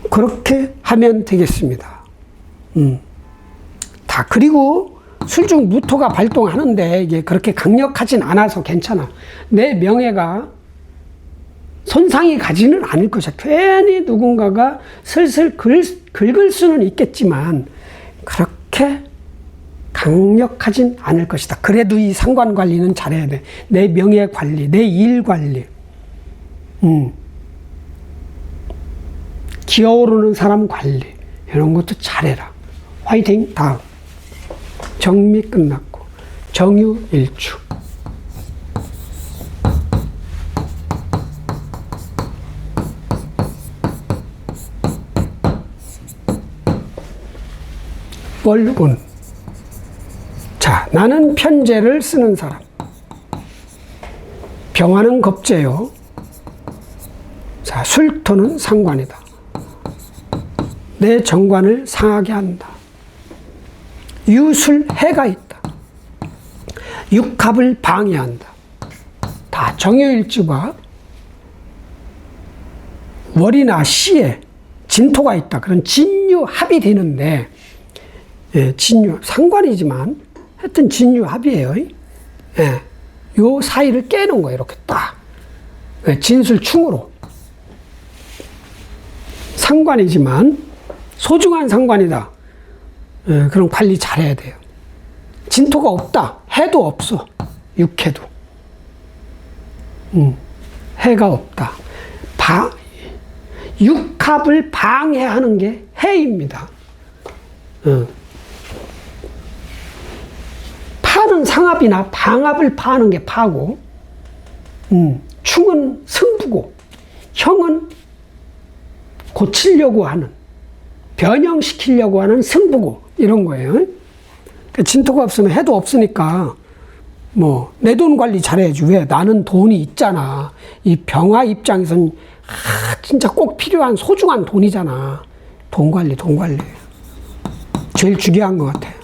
그렇게 하면 되겠습니다. 다 그리고 술중 무토가 발동하는데 이게 그렇게 강력하진 않아서 괜찮아. 내 명예가 손상이 가지는 않을 것이야. 괜히 누군가가 슬슬 긁을 수는 있겠지만 그렇게 강력하진 않을 것이다. 그래도 이 상관 관리는 잘해야 돼. 내 명예 관리, 내 일 관리. 기어오르는 사람 관리. 이런 것도 잘해라. 화이팅! 다음. 정미 끝났고. 정유일주. 월운. 자, 나는 편제를 쓰는 사람. 병화는 겁제요. 자, 술토는 상관이다. 내 정관을 상하게 한다. 유술해가 있다. 육합을 방해한다. 다 정유일주가 월이나 시에 진토가 있다. 그런 진유합이 되는데, 예, 진유, 상관이지만 하여튼 진유합이에요. 예, 요 사이를 깨는 거예요. 이렇게 딱. 예, 진술충으로. 상관이지만 소중한 상관이다. 예, 그럼 관리 잘해야 돼요. 진토가 없다. 해도 없어. 육해도. 해가 없다. 육합을 방해하는 게 해입니다. 파는 상합이나 방합을 파는 게 파고, 충은 승부고, 형은 고치려고 하는, 변형시키려고 하는 승부고, 이런 거예요. 그러니까 진토가 없으면 해도 없으니까, 뭐, 내 돈 관리 잘해야지. 왜? 나는 돈이 있잖아. 이 병화 입장에선, 진짜 꼭 필요한 소중한 돈이잖아. 돈 관리. 제일 중요한 것 같아요.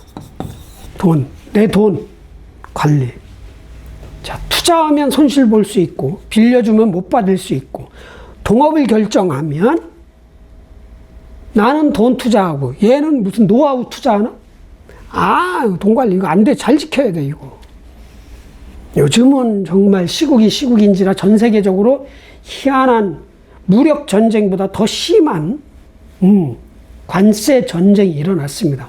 내 돈 관리. 자, 투자하면 손실 볼 수 있고, 빌려주면 못 받을 수 있고, 동업을 결정하면 나는 돈 투자하고 얘는 무슨 노하우 투자하나? 돈 관리 이거 안 돼. 잘 지켜야 돼, 이거. 요즘은 정말 시국인지라 전 세계적으로 희한한 무력 전쟁보다 더 심한 관세 전쟁이 일어났습니다.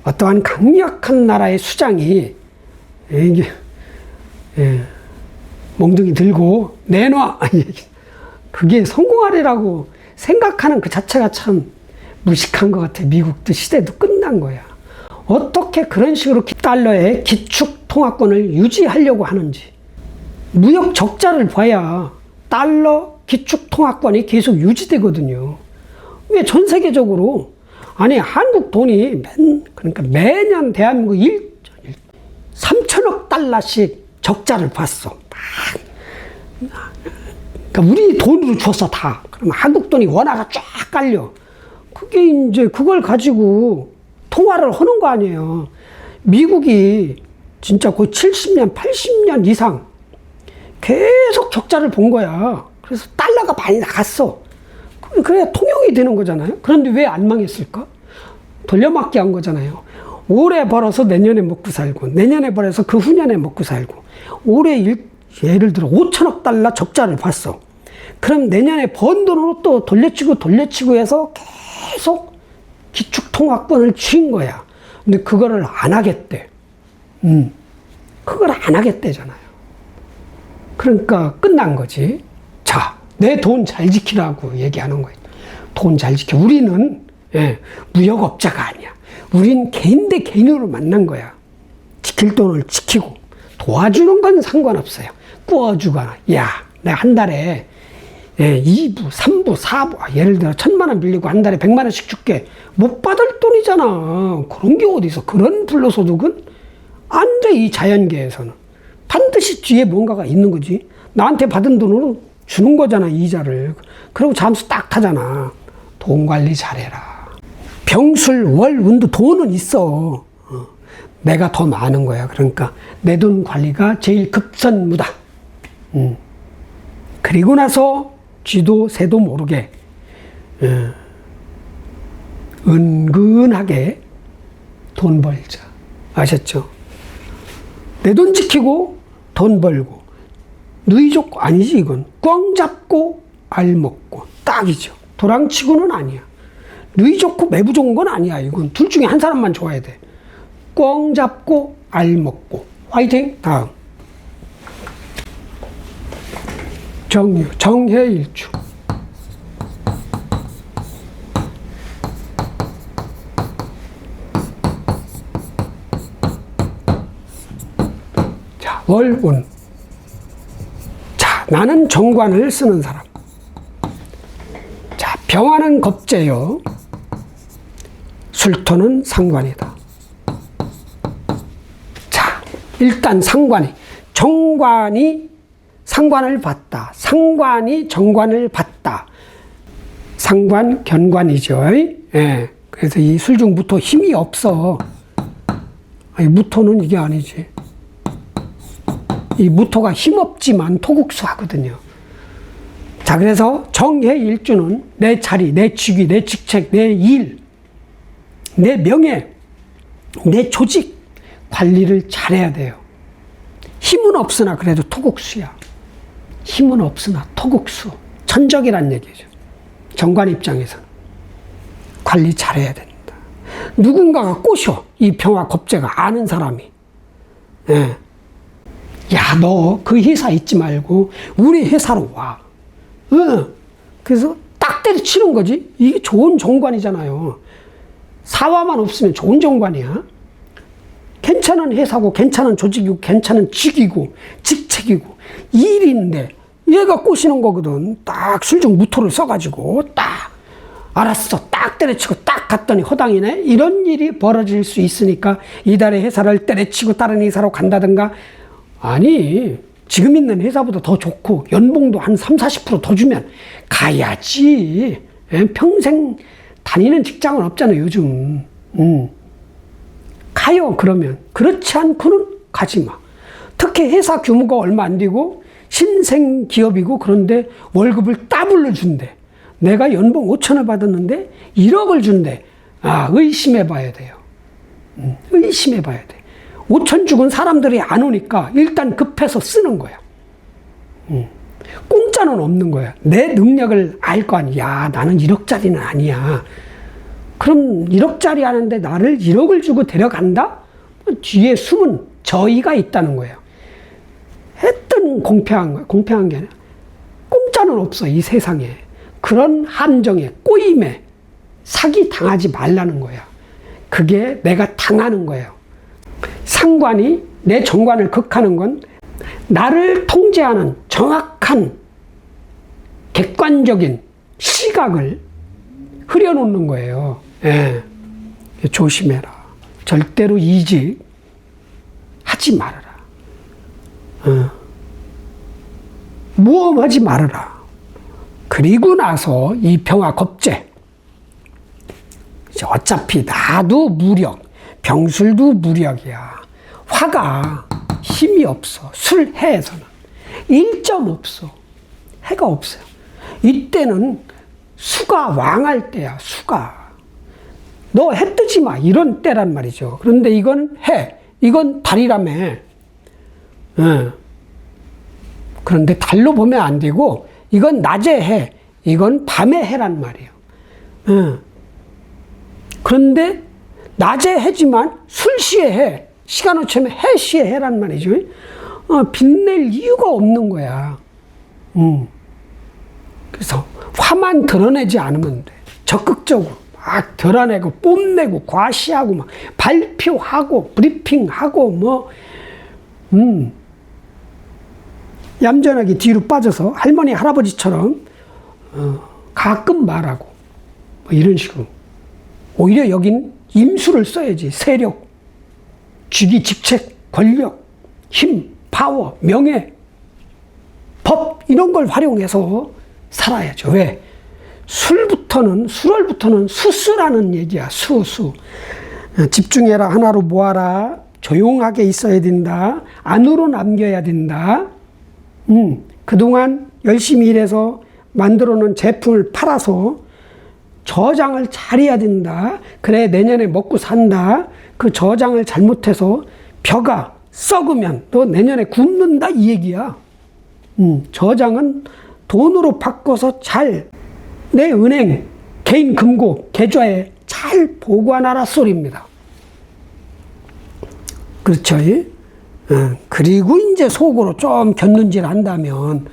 어떠한 강력한 나라의 수장이 몽둥이 들고 내놔! 그게 성공하리라고 생각하는 그 자체가 참 무식한 것 같아. 미국도 시대도 끝난 거야. 어떻게 그런 식으로 달러의 기축 통화권을 유지하려고 하는지. 무역 적자를 봐야 달러 기축 통화권이 계속 유지되거든요. 왜 전 세계적으로 한국 돈이 그러니까 매년 대한민국 3천억 달러씩 적자를 봤어. 그러니까 우리 돈으로 줬어 다. 그러면 한국 돈이 원화가 쫙 깔려. 그게 이제 그걸 가지고 통화를 하는 거 아니에요. 미국이 진짜 거의 70년, 80년 이상 계속 적자를 본 거야. 그래서 달러가 많이 나갔어. 그래야 통용이 되는 거잖아요. 그런데 왜 안 망했을까? 돌려막기 한 거잖아요. 올해 벌어서 내년에 먹고 살고, 내년에 벌어서 그 후년에 먹고 살고, 올해 예를 들어 5천억 달러 적자를 봤어. 그럼 내년에 번 돈으로 또 돌려치고 해서 계속 기축통화권을 쥔 거야. 근데 그거를 안 하겠대. 그걸 안 하겠대잖아요. 그러니까 끝난 거지. 자, 내 돈 잘 지키라고 얘기하는 거예요. 돈 잘 지켜. 우리는 무역업자가 아니야. 우린 개인 대 개인으로 만난 거야. 지킬 돈을 지키고 도와주는 건 상관없어요. 구워주거나, 야, 내가 한 달에 예, 2부, 3부, 4부. 예를 들어 1,000만 원 빌리고 한 달에 100만 원씩 줄게. 못 받을 돈이잖아. 그런 게 어디서. 그런 불로소득은 안 돼, 이 자연계에서는. 반드시 뒤에 뭔가가 있는 거지. 나한테 받은 돈으로 주는 거잖아, 이자를. 그리고 잠수 딱 타잖아. 돈 관리 잘해라. 병술, 월, 운도 돈은 있어. 내가 더 많은 거야. 그러니까 내 돈 관리가 제일 급선무다. 그리고 나서 쥐도 새도 모르게 은근하게 돈 벌자. 아셨죠? 내 돈 지키고 돈 벌고 누이 좋고 아니지 이건. 꽝 잡고 알 먹고 딱이죠. 도랑치고는 아니야. 누이 좋고 매부 좋은 건 아니야. 이건 둘 중에 한 사람만 좋아야 돼. 꽝 잡고 알 먹고. 화이팅. 다음. 정유, 정해일주. 자, 월운. 자, 나는 정관을 쓰는 사람. 자, 병화는 겁재요. 술토는 상관이다. 자, 일단 상관이, 정관이 상관을 봤다. 상관이 정관을 봤다. 상관, 견관이죠. 예. 그래서 이 술중 무토 힘이 없어. 아니, 무토는 이게 아니지. 이 무토가 힘없지만 토국수 하거든요. 자, 그래서 정해일주는 내 자리, 내 직위, 내 직책, 내 일, 내 명예, 내 조직 관리를 잘해야 돼요. 힘은 없으나 그래도 토국수야. 힘은 없으나 토국수. 천적이란 얘기죠. 정관 입장에서는. 관리 잘해야 된다. 누군가가 꼬셔. 이 병화 겁재가 아는 사람이. 예. 야, 너 그 회사 있지 말고 우리 회사로 와. 그래서 딱 때려치는 거지. 이게 좋은 정관이잖아요. 사화만 없으면 좋은 정관이야. 괜찮은 회사고 괜찮은 조직이고 괜찮은 직이고 직책이고 일인데 얘가 꼬시는 거거든. 딱 술중 무토를 써가지고 딱 알았어 딱 때려치고 딱 갔더니 허당이네. 이런 일이 벌어질 수 있으니까 이달의 회사를 때려치고 다른 회사로 간다든가. 아니 지금 있는 회사보다 더 좋고 연봉도 한 30, 40% 더 주면 가야지. 평생 다니는 직장은 없잖아요 요즘. 가요 그러면. 그렇지 않고는 가지 마. 특히 회사 규모가 얼마 안 되고 신생 기업이고 그런데 월급을 더블로 준대. 내가 연봉 5천을 받았는데 1억을 준대. 아, 의심해 봐야 돼요. 의심해 봐야 돼. 5천 주고는 사람들이 안 오니까 일단 급해서 쓰는 거야. 공짜는 없는 거야. 내 능력을 알 거 아니야. 야, 나는 1억짜리는 아니야. 그럼 1억짜리 하는데 나를 1억을 주고 데려간다? 뒤에 숨은 저희가 있다는 거예요. 했던 공평한 거야. 공평한 게 아니라 공짜는 없어 이 세상에. 그런 함정에 꼬임에 사기 당하지 말라는 거야. 그게 내가 당하는 거예요. 상관이 내 정관을 극하는 건 나를 통제하는 정확한 객관적인 시각을 흐려놓는 거예요. 예. 조심해라. 절대로 이직 하지 말아라. 모험하지 말아라. 그리고 나서 이 병화 겁재. 어차피 나도 무력, 병술도 무력이야. 화가 힘이 없어. 술, 해에서는. 일점 없어. 해가 없어요. 이때는 수가 왕할 때야, 수가. 너 해 뜨지 마. 이런 때란 말이죠. 그런데 이건 해. 이건 달이라며. 그런데 달로 보면 안 되고, 이건 낮에 해. 이건 밤에 해란 말이에요. 그런데 낮에 해지만 술시에 해. 시간을 채면 해시에 해란 말이죠. 빛낼 이유가 없는 거야. 그래서 화만 드러내지 않으면 돼. 적극적으로 막 드러내고 뽐내고 과시하고 막 발표하고 브리핑하고 얌전하게 뒤로 빠져서 할머니 할아버지처럼 가끔 말하고 뭐 이런 식으로. 오히려 여긴 임수를 써야지. 세력, 직위, 직책, 권력, 힘, 파워, 명예, 법 이런 걸 활용해서 살아야죠. 왜? 술월부터는 수수라는 얘기야. 수. 집중해라, 하나로 모아라, 조용하게 있어야 된다, 안으로 남겨야 된다. 그동안 열심히 일해서 만들어 놓은 제품을 팔아서 저장을 잘해야 된다. 그래 내년에 먹고 산다. 그 저장을 잘못해서 벼가 썩으면 너 내년에 굶는다 이 얘기야. 저장은 돈으로 바꿔서 잘 내 은행, 개인 금고, 계좌에 잘 보관하라 소리입니다. 그렇죠? 그리고 이제 속으로 좀 곁눈질 한다면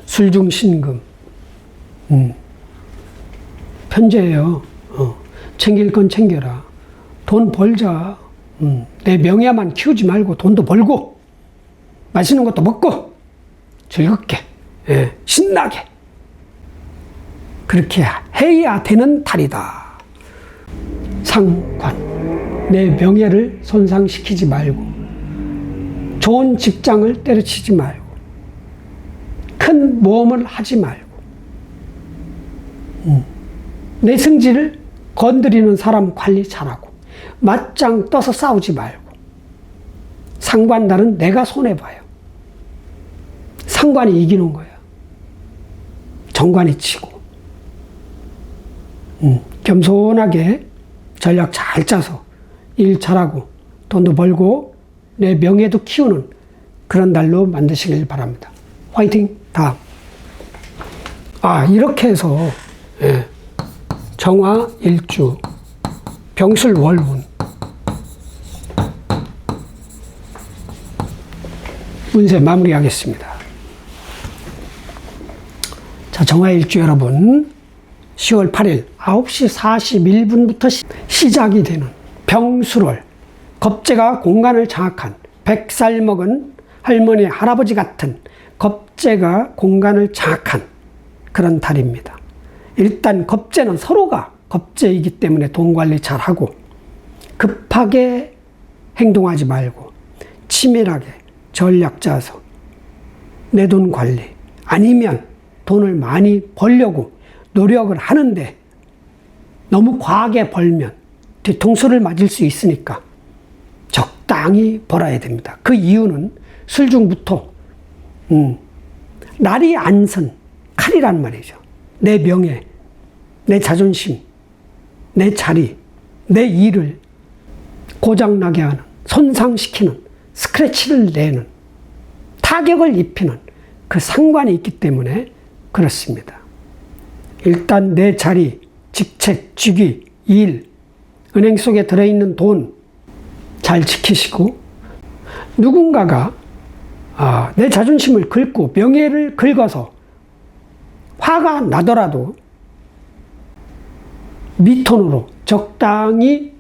술중신금, 편제예요. 챙길 건 챙겨라. 돈 벌자. 내 명예만 키우지 말고 돈도 벌고 맛있는 것도 먹고 즐겁게, 신나게 그렇게 해야 되는 달이다. 상관, 내 명예를 손상시키지 말고 좋은 직장을 때려치지 말고 큰 모험을 하지 말고 내 승질을 건드리는 사람 관리 잘하고 맞짱 떠서 싸우지 말고. 상관달은 내가 손해봐요. 상관이 이기는 거야. 정관이 치고. 겸손하게 전략 잘 짜서 일 잘하고 돈도 벌고 내 명예도 키우는 그런 달로 만드시길 바랍니다. 화이팅! 다음. 이렇게 해서 정화 일주, 병술 월운, 운세 마무리하겠습니다. 자, 정화 일주 여러분, 10월 8일 9시 41분부터 시작이 되는 병술월, 겁재가 공간을 장악한 100살 먹은 할머니, 할아버지 같은 겁재가 공간을 장악한 그런 달입니다. 일단 겁재는 서로가 겁재이기 때문에 돈 관리 잘하고 급하게 행동하지 말고 치밀하게 전략 짜서 내 돈 관리, 아니면 돈을 많이 벌려고 노력을 하는데 너무 과하게 벌면 뒤통수를 맞을 수 있으니까 적당히 벌어야 됩니다. 그 이유는 술중부터 날이 안 선 칼이란 말이죠. 내 명예, 내 자존심, 내 자리, 내 일을 고장나게 하는, 손상시키는, 스크래치를 내는, 타격을 입히는 그 상관이 있기 때문에 그렇습니다. 일단 내 자리, 직책, 직위, 일, 은행 속에 들어있는 돈 잘 지키시고, 누군가가 내 자존심을 긁고 명예를 긁어서 화가 나더라도 미톤으로 적당히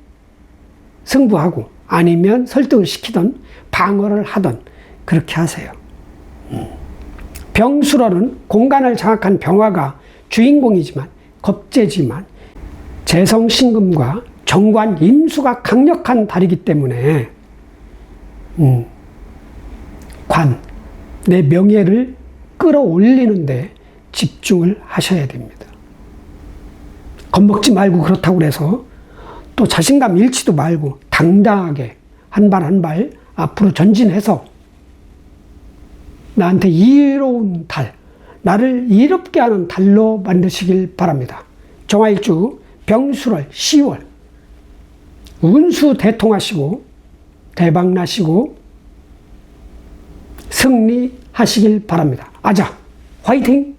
승부하고, 아니면 설득을 시키든 방어를 하든 그렇게 하세요. 병술월은 공간을 장악한 병화가 주인공이지만, 겁재지만 재성신금과 정관 임수가 강력한 달이기 때문에 내 명예를 끌어올리는데 집중을 하셔야 됩니다. 겁먹지 말고, 그렇다고 해서 또 자신감 잃지도 말고 당당하게 한 발 한 발 앞으로 전진해서 나한테 이로운 달, 나를 이롭게 하는 달로 만드시길 바랍니다. 정화일주 병술월 10월 운수 대통하시고 대박나시고 승리하시길 바랍니다. 아자, 화이팅!